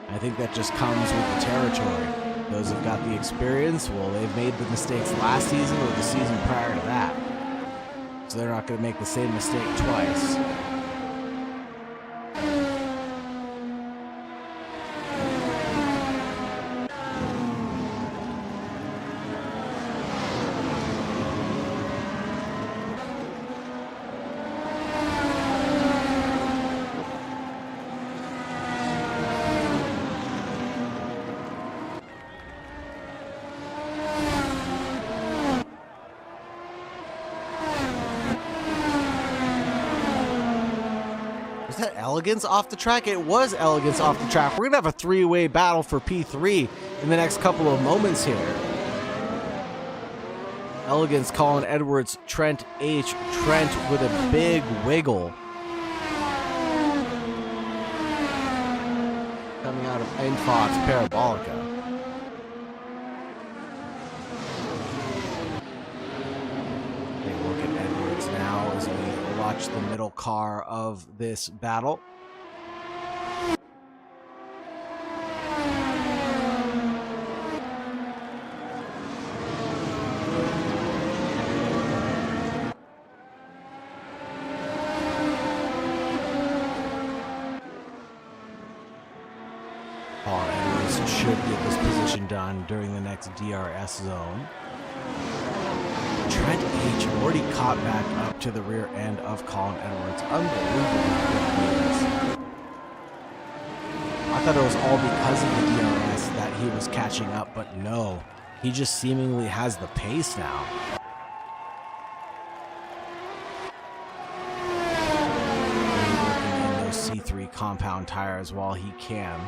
I think that just comes with the territory. Those who've got the experience, well, they've made the mistakes last season or the season prior to that. So they're not going to make the same mistake twice. Was that Elegance off the track? It was Elegance off the track. We're going to have a 3-way battle for P3 in the next couple of moments here. Elegance, Colin Edwards, Trent H. Trent with a big wiggle. Coming out of Enfot's Parabolica. Take a look at Edwards now as we watch the middle car of this battle. Colin Edwards should get this position done during the next DRS zone. Trent H already caught back up to the rear end of Colin Edwards. Unbelievable. I thought it was all because of the DRS that he was catching up, but no. He just seemingly has the pace now. Working in those C3 compound tires while he can.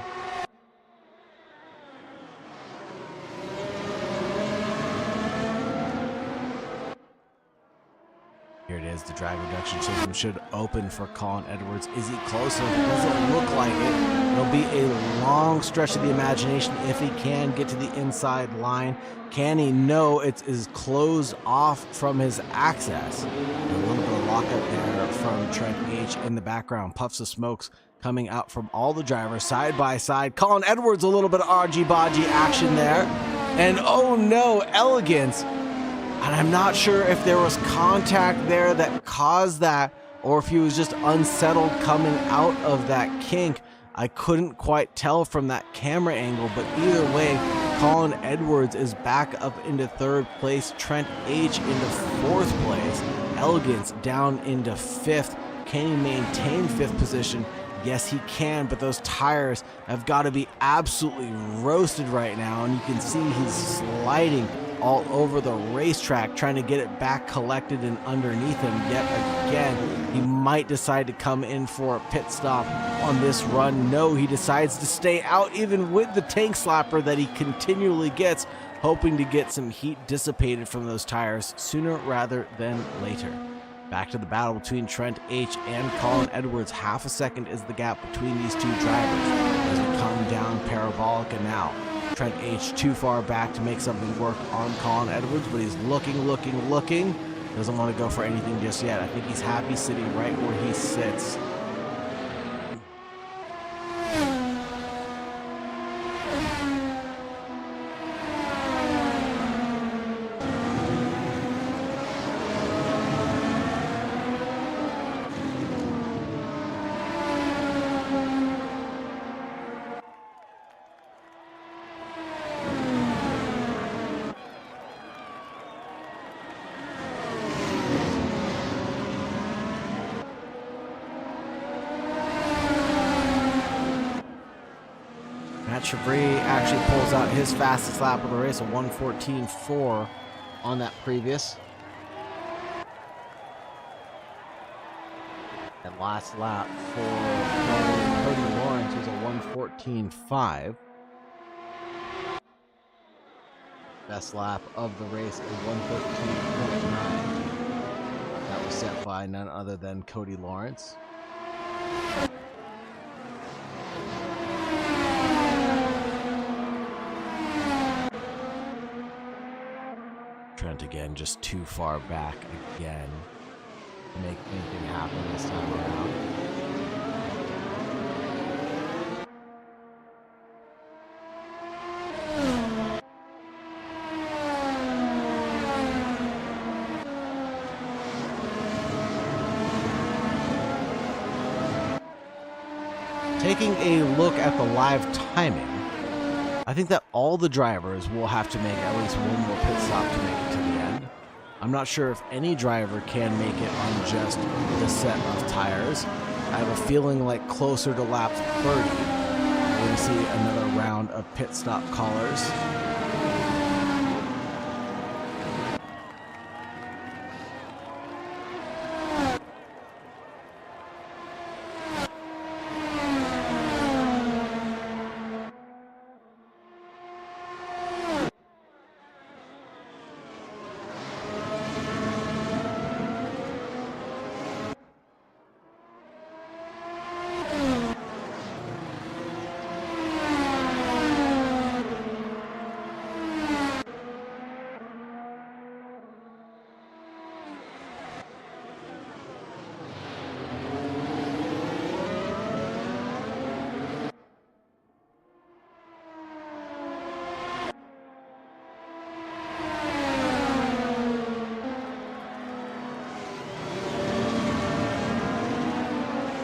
Here it is, the drag reduction system should open for Colin Edwards. Is he closer? It doesn't look like it. It'll be a long stretch of the imagination if he can get to the inside line. Can he? No, it is closed off from his access. A little bit of lockup there from Trent H in the background. Puffs of smokes coming out from all the drivers side by side. Colin Edwards, a little bit of argy-bargy action there. And oh no, Elegance. And I'm not sure if there was contact there that caused that, or if he was just unsettled coming out of that kink. I couldn't quite tell from that camera angle, but either way, Colin Edwards is back up into third place. Trent H into fourth place. Elegance down into fifth. Can he maintain fifth position? Yes, he can, but those tires have got to be absolutely roasted right now, and you can see he's sliding all over the racetrack, trying to get it back collected and underneath him yet again. He might decide to come in for a pit stop on this run. No, he decides to stay out even with the tank slapper that he continually gets, hoping to get some heat dissipated from those tires sooner rather than later. Back to the battle between Trent H and Colin Edwards. Half a second is the gap between these two drivers as we come down Parabolica now. Trent H too far back to make something work on Colin Edwards, but he's looking. Doesn't want to go for anything just yet. I think he's happy sitting right where he sits. Chabris actually pulls out his fastest lap of the race, a 1:14.4 on that previous. And last lap for Cody Lawrence was a 1:14.5. Best lap of the race, a 1:13.9. That was set by none other than Cody Lawrence. Trent again, just too far back again to make anything happen this time around. Taking a look at the live timing, I think that all the drivers will have to make at least one more pit stop to make it to the end. I'm not sure if any driver can make it on just the set of tires. I have a feeling like closer to lap 30, we're going to see another round of pit stop callers.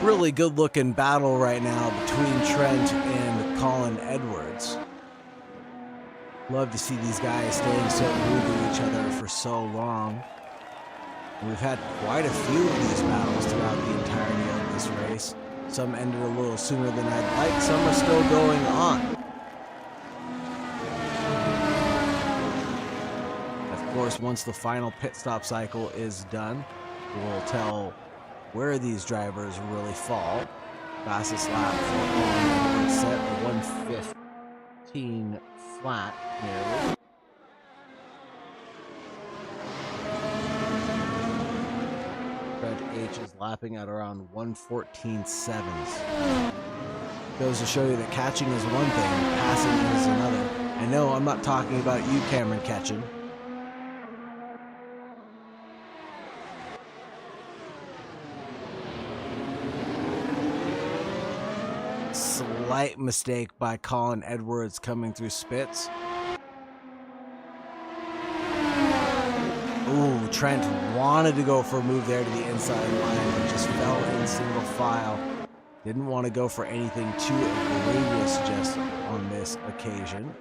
Really good looking battle right now between Trent and Colin Edwards. Love to see these guys staying so glued to each other for so long. And we've had quite a few of these battles throughout the entirety of this race. Some ended a little sooner than I'd like, some are still going on. Of course, once the final pit stop cycle is done, we'll tell where these drivers really fall. Fastest lap for Colin Edwards set a 1:15 flat nearly. Trent H is lapping at around 1:14.7. Goes to show you that catching is one thing, passing is another. And no, I'm not talking about you, Cameron, catching. slight mistake by Colin Edwards coming through Spitz. Ooh, Trent wanted to go for a move there to the inside line, but just fell in single file. Didn't want to go for anything too egregious just on this occasion.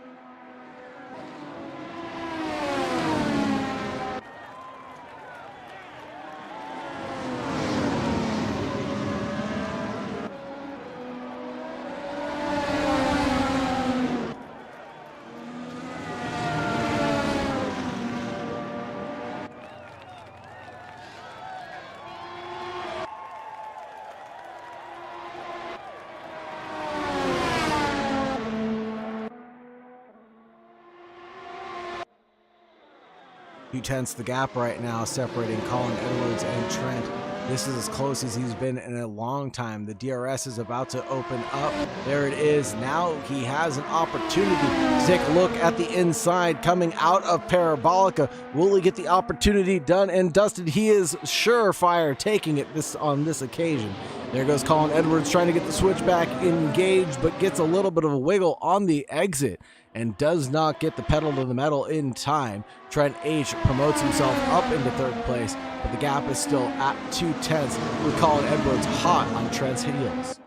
Tenths the gap right now, separating Colin Edwards and Trent. This is as close as he's been in a long time. The DRS is about to open up. There it is. Now he has an opportunity to take a look at the inside coming out of Parabolica. Will he get the opportunity done and dusted? He is surefire taking it on this occasion. There goes Colin Edwards trying to get the switchback engaged, but gets a little bit of a wiggle on the exit and does not get the pedal to the metal in time. Trent H promotes himself up into third place, but the gap is still at 2/10 with Colin Edwards hot on Trent's heels.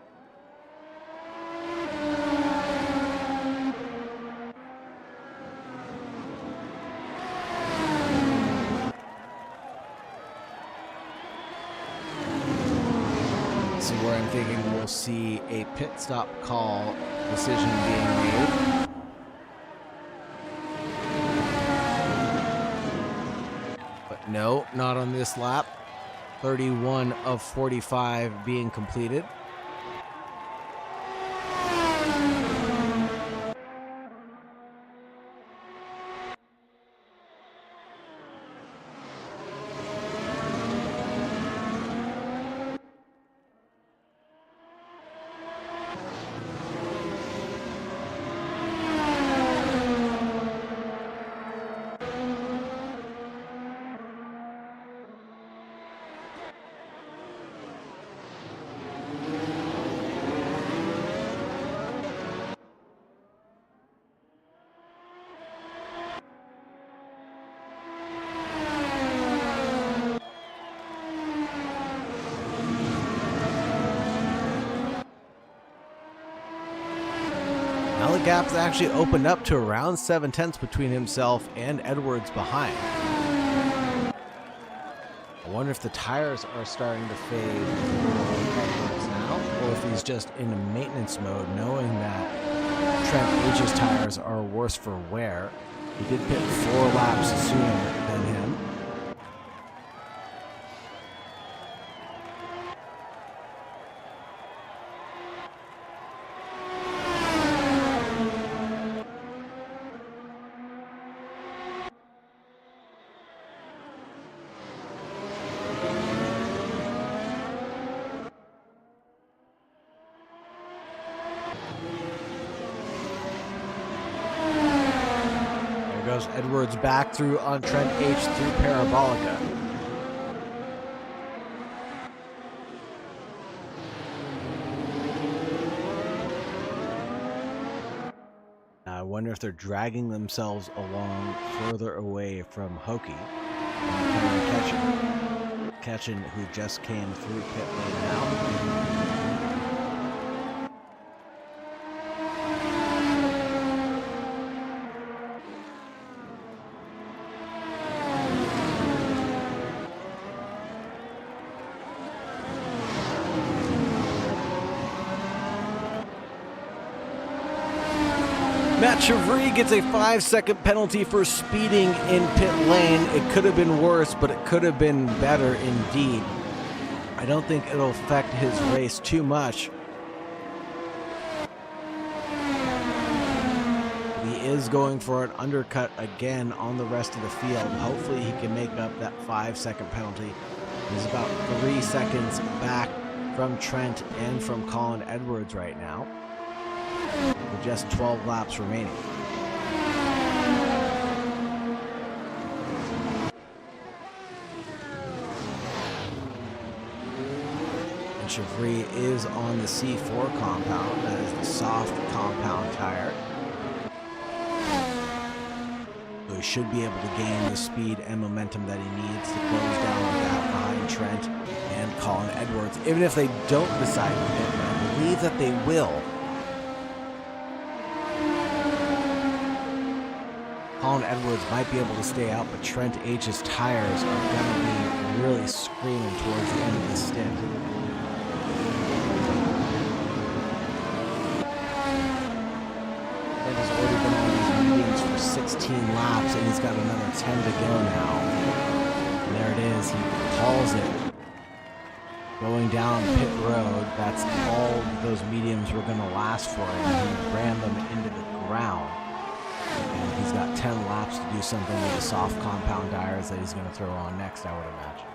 So where I'm thinking we'll see a pit stop call decision being made. But no, not on this lap. 31 of 45 being completed. Now the gap's actually opened up to around 7/10 between himself and Edwards behind. I wonder if the tires are starting to fade for Edwards now, or if he's just in a maintenance mode, knowing that Trent H's tires are worse for wear. He did pit 4 laps sooner than him. Goes Edwards back through on Trent H through Parabolica. Now I wonder if they're dragging themselves along further away from Hokie. Ketchen, who just came through pit lane now. Matt Chevry gets a 5-second penalty for speeding in pit lane. It could have been worse, but it could have been better indeed. I don't think it'll affect his race too much. He is going for an undercut again on the rest of the field. Hopefully he can make up that 5-second penalty. He's about 3 seconds back from Trent and from Colin Edwards right now, with just 12 laps remaining. And Chevry is on the C4 compound. That is the soft compound tire. So he should be able to gain the speed and momentum that he needs to close down the gap behind Trent and Colin Edwards. Even if they don't decide to pit, but I believe that they will. Colin Edwards might be able to stay out, but Trent H's tires are going to be really screaming towards the end of the stint. Trent has already been on these mediums for 16 laps, and he's got another 10 to go now. And there it is. He calls it. Going down pit road, that's all those mediums were going to last for him. He ran them into the ground. And he's got 10 laps to do something with the soft compound tires that he's going to throw on next, I would imagine.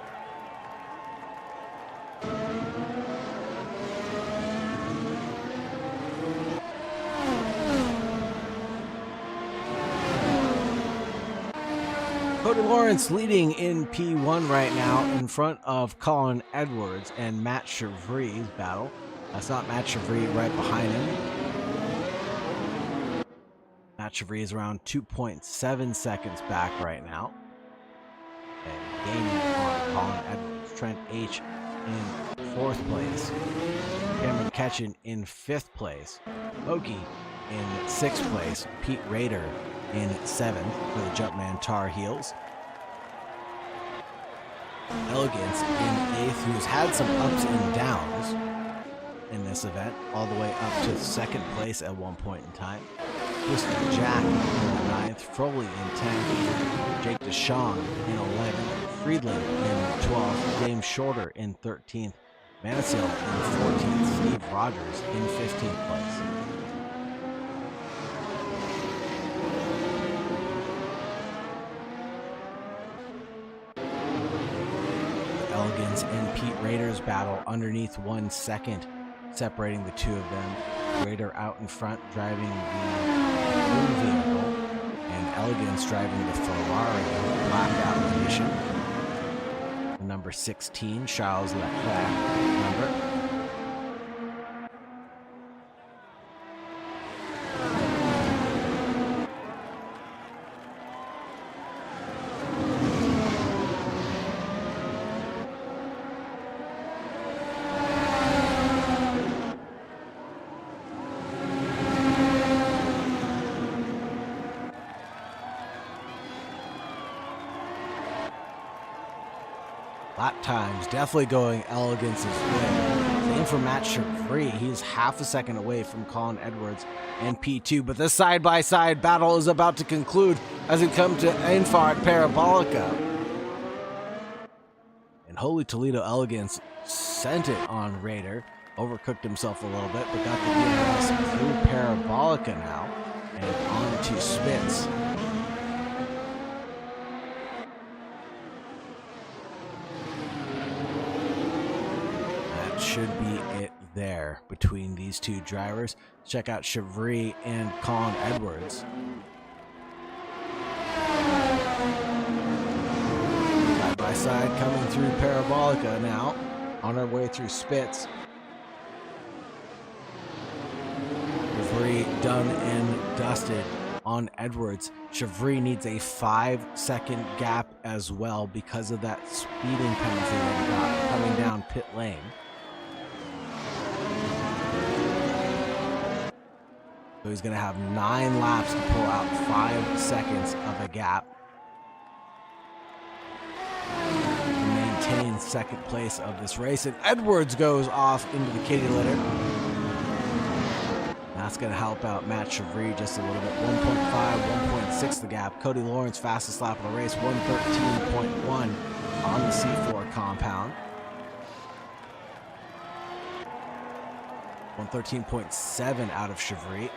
Cody Lawrence leading in P1 right now in front of Colin Edwards and Matt Chevry's battle. That's not Matt Chevry right behind him. Matt Chevry is around 2.7 seconds back right now. And gaining on Colin Edwards. Trent H in 4th place. Cameron Ketchen in 5th place. Okie in 6th place. Pete Rader in 7th for the Jumpman Tar Heels. Elegance in 8th, who's had some ups and downs in this event, all the way up to 2nd place at one point in time. Mr. Jack in the 9th, Froley in 10th, Jake DeShawn in 11th, Friedland in 12th, James Shorter in 13th, Manisille in 14th, Steve Rogers in 15th place. Elegance and Pete Rader's battle underneath 1 second, separating the two of them. Rader out in front driving the blue vehicle, and Elegance driving the Ferrari blackout edition. The number 16, Charles Leclerc number. Lap times definitely going Elegance's way. Same for Matt Chevry. He's half a second away from Colin Edwards and P2, but the side-by-side battle is about to conclude as we come to Einfahrt Parabolica. And Holy Toledo Elegance sent it on Rader. Overcooked himself a little bit, but got the DRS through Parabolica now and on to Spitz. Should be it there between these two drivers. Check out Chevry and Colin Edwards. Side by side coming through Parabolica now, on our way through Spitz. Chevry done and dusted on Edwards. Chevry needs a 5-second gap as well because of that speeding penalty that he got coming down pit lane. So he's going to have 9 laps to pull out 5 seconds of a gap to maintain 2nd place of this race. And Edwards goes off into the kitty litter. That's going to help out Matt Chevry just a little bit. 1.5, 1.6 the gap. Cody Lawrence, fastest lap of the race, 113.1 on the C4 compound. 113.7 out of Chevry.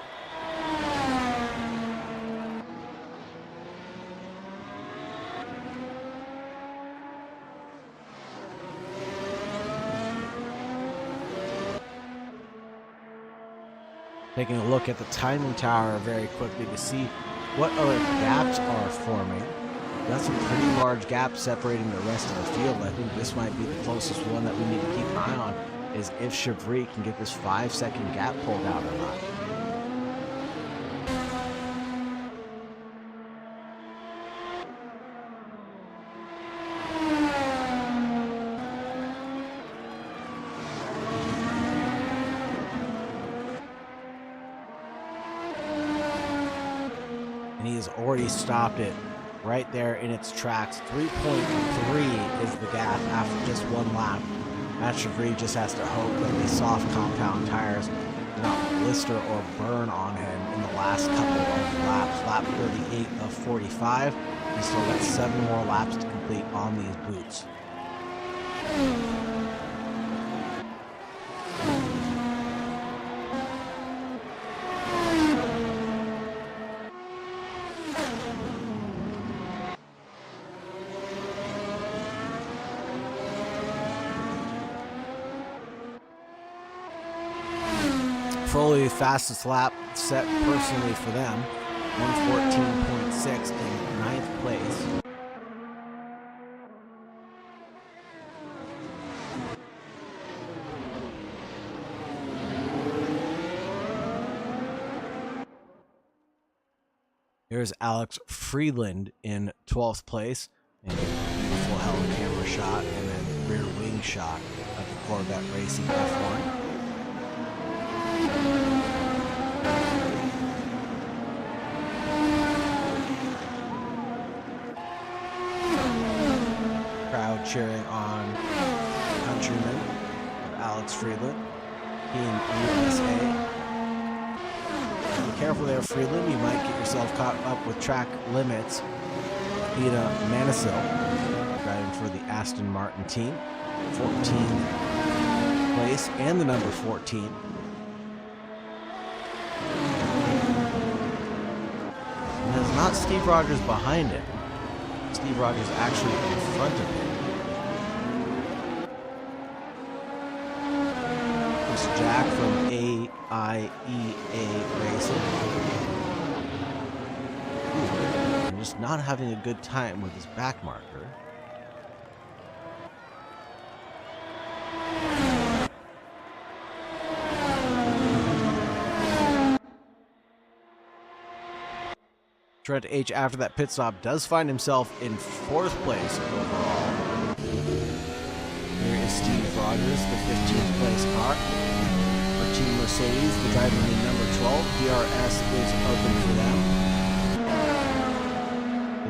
Taking a look at the timing tower very quickly to see what other gaps are forming. Got some pretty large gaps separating the rest of the field. I think this might be the closest one that we need to keep an eye on. is if Chevry can get this 5-second gap pulled out or not. And he has already stopped it right there in its tracks. 3.3 is the gap after just one lap. Matt Chevry just has to hope that the soft compound tires do not blister or burn on him in the last couple of laps. Lap 38 of 45. He's still got 7 more laps to complete on these boots. Foley, fastest lap set personally for them, 1:14.6 in 9th place. Here's Alex Friedland in 12th place, and a beautiful helicopter shot and then rear wing shot of the Corvette Racing F1. Crowd cheering on countryman of Alex Friedland, Team USA. Be careful there, Friedland. You might get yourself caught up with track limits. Peter Manisil, driving for the Aston Martin team, 14th place and the number 14. And there's not Steve Rogers behind him. Steve Rogers actually in front of him. It's Jack from AIEA Racing. And just not having a good time with his back marker. Trent H, after that pit stop, does find himself in 4th place overall. Here is Steve Rogers, the 15th place car. For Team Mercedes, the driver in number 12, DRS is open for them.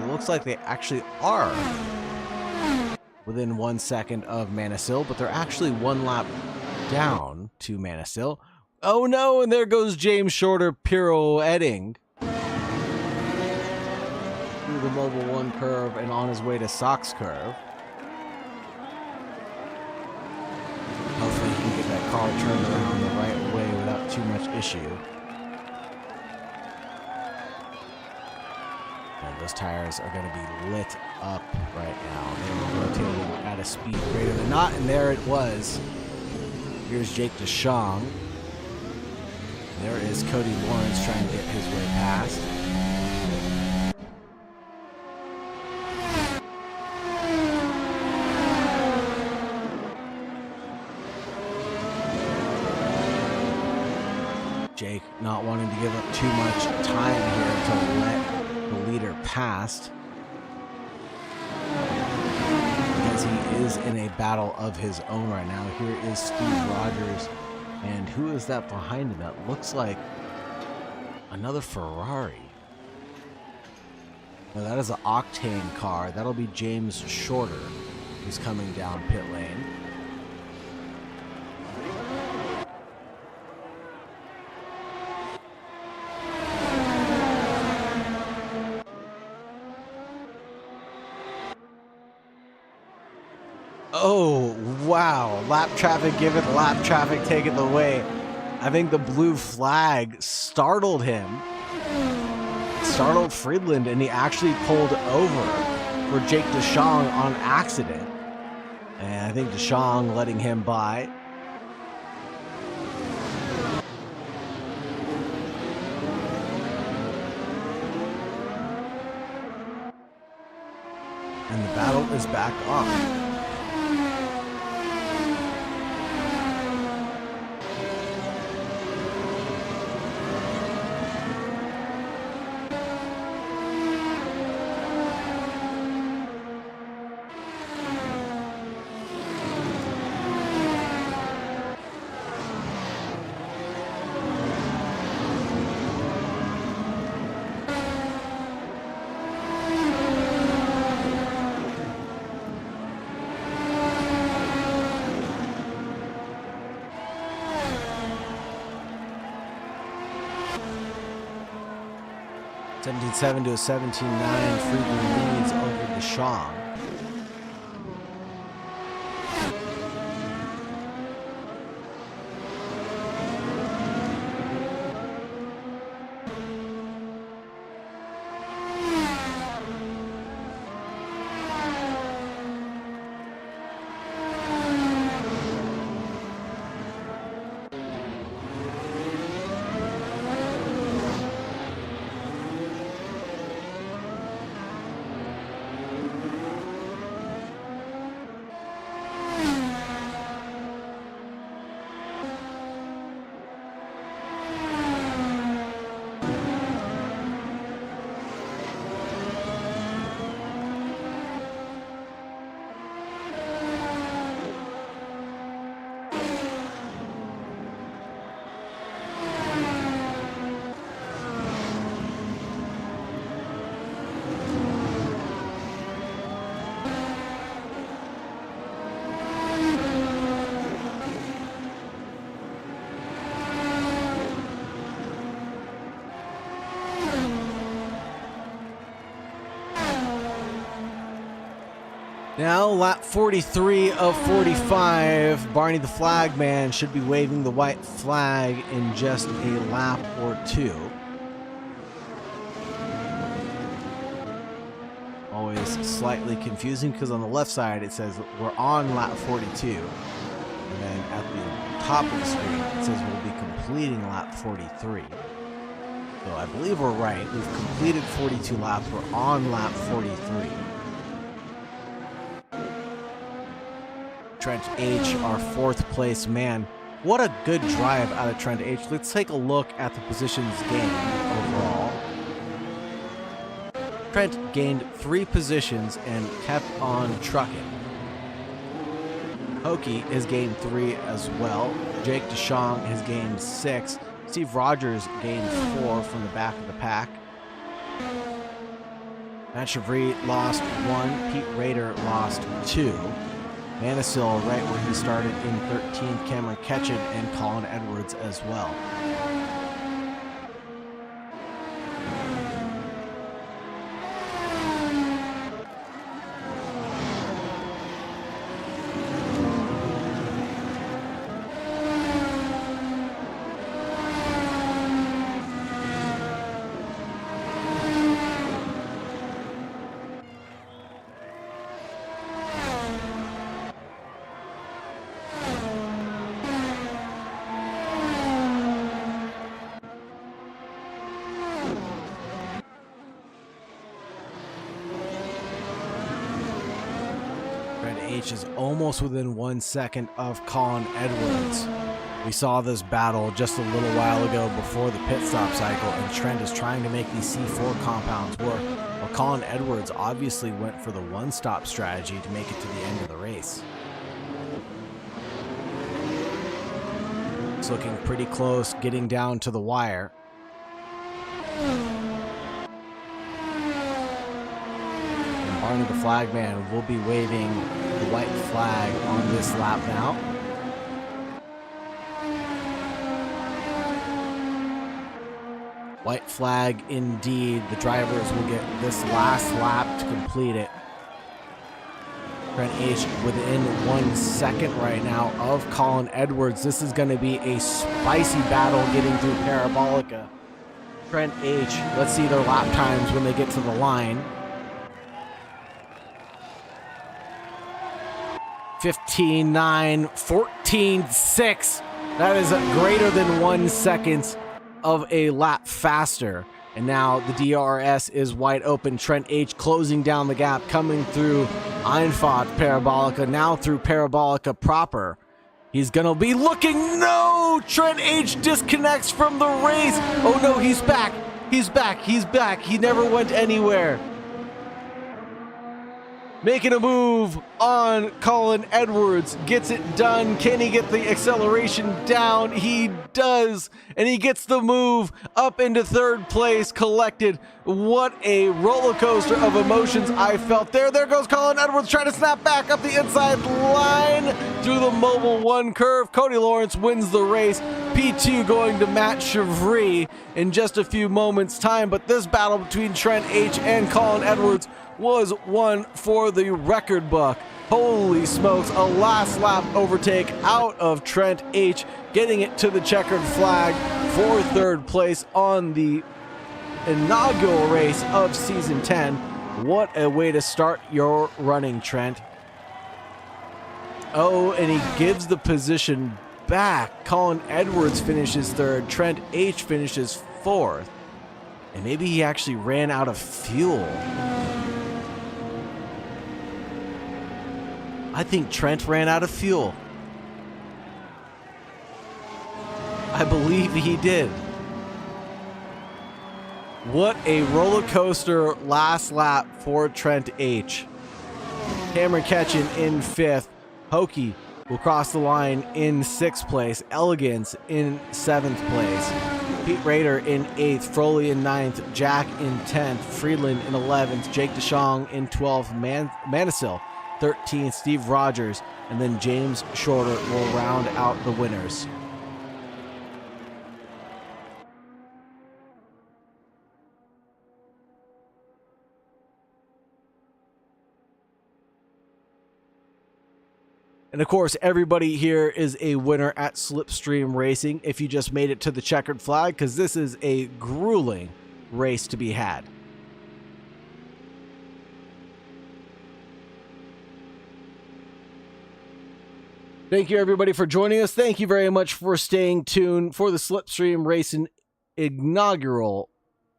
It looks like they actually are within 1 second of Manisil, but they're actually 1 lap down to Manisil. Oh no, and there goes James Shorter pirouetting the Mobile 1 curve and on his way to Sox curve. Hopefully he can get that car turned around the right way without too much issue. And those tires are going to be lit up right now. They're rotating at a speed greater than not, and there it was. Here's Jake DeShong. There is Cody Lawrence trying to get his way past. Jake not wanting to give up too much time here to let the leader past, because he is in a battle of his own right now. Here is Steve Rogers, and who is that behind him? That looks like another Ferrari. Now that is an Octane car. That'll be James Shorter, who's coming down pit lane. Oh, wow. Lap traffic given, lap traffic taken away. I think the blue flag startled him. Startled Friedland, and he actually pulled over for Jake DeShong on accident. And I think DeShong letting him by. And the battle is back on. 17.7 to a 17.9. Friedman leads over DeShong. Now, lap 43 of 45. Barney the Flagman should be waving the white flag in just a lap or two. Always slightly confusing because on the left side it says we're on lap 42. And then at the top of the screen it says we'll be completing lap 43. So I believe we're right. We've completed 42 laps. We're on lap 43. Trent H, our fourth place man. What a good drive out of Trent H. Let's take a look at the positions gained overall. Trent gained 3 positions and kept on trucking. Hokie has gained 3 as well. Jake DeShong has gained 6. Steve Rogers gained 4 from the back of the pack. Matt Chevry lost 1. Pete Rader lost 2. Manisil right where he started in 13th. Cameron Ketchin and Colin Edwards as well. H is almost within 1 second of Colin Edwards. We saw this battle just a little while ago before the pit stop cycle, and Trent is trying to make these C4 compounds work, while Colin Edwards obviously went for the one-stop strategy to make it to the end of the race. It's looking pretty close, getting down to the wire. And Barney the Flagman will be waving the white flag on this lap now. White flag indeed. The drivers will get this last lap to complete it. Trent H within 1 second right now of Colin Edwards. This is going to be a spicy battle getting through Parabolica. Trent H, let's see their lap times when they get to the line. 15.9, 14.6. That is greater than 1 second of a lap faster. And now the DRS is wide open. Trent H closing down the gap, coming through Einfahrt Parabolica, now through Parabolica proper. He's gonna be looking, no! Trent H disconnects from the race. Oh no, he's back. He's back, he's back. He never went anywhere. Making a move on Colin Edwards, gets it done. Can he get the acceleration down? He does, and he gets the move up into third place, collected. What a roller coaster of emotions I felt there. There goes Colin Edwards trying to snap back up the inside line through the Mobile 1 curve. Cody Lawrence wins the race. P2 going to Matt Chevry in just a few moments' time, but this battle between Trent H and Colin Edwards was one for the record book. Holy smokes, a last lap overtake out of Trent H, getting it to the checkered flag for third place on the inaugural race of season 10. What a way to start your running, Trent. Oh, and he gives the position back. Colin Edwards finishes third, Trent H finishes fourth, and maybe he actually ran out of fuel. I think Trent ran out of fuel. I believe he did. What a roller coaster last lap for Trent H. Cameron Ketchen in fifth. Hokie will cross the line in sixth place. Elegance in seventh place. Pete Rader in eighth. Froley in ninth. Jack in 10th. Friedland in 11th. Jake DeShong in 12th. Manisil 13th, Steve Rogers, and then James Shorter will round out the winners. And of course, everybody here is a winner at Slipstream Racing if you just made it to the checkered flag, because this is a grueling race to be had. Thank you, everybody, for joining us. Thank you very much for staying tuned for the Slipstream Racing inaugural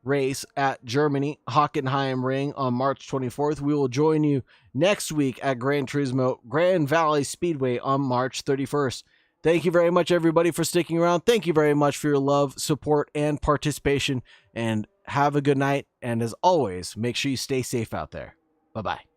race at Germany, Hockenheimring on March 24th. We will join you next week at Gran Turismo Grand Valley Speedway on March 31st. Thank you very much, everybody, for sticking around. Thank you very much for your love, support, and participation. And have a good night. And as always, make sure you stay safe out there. Bye-bye.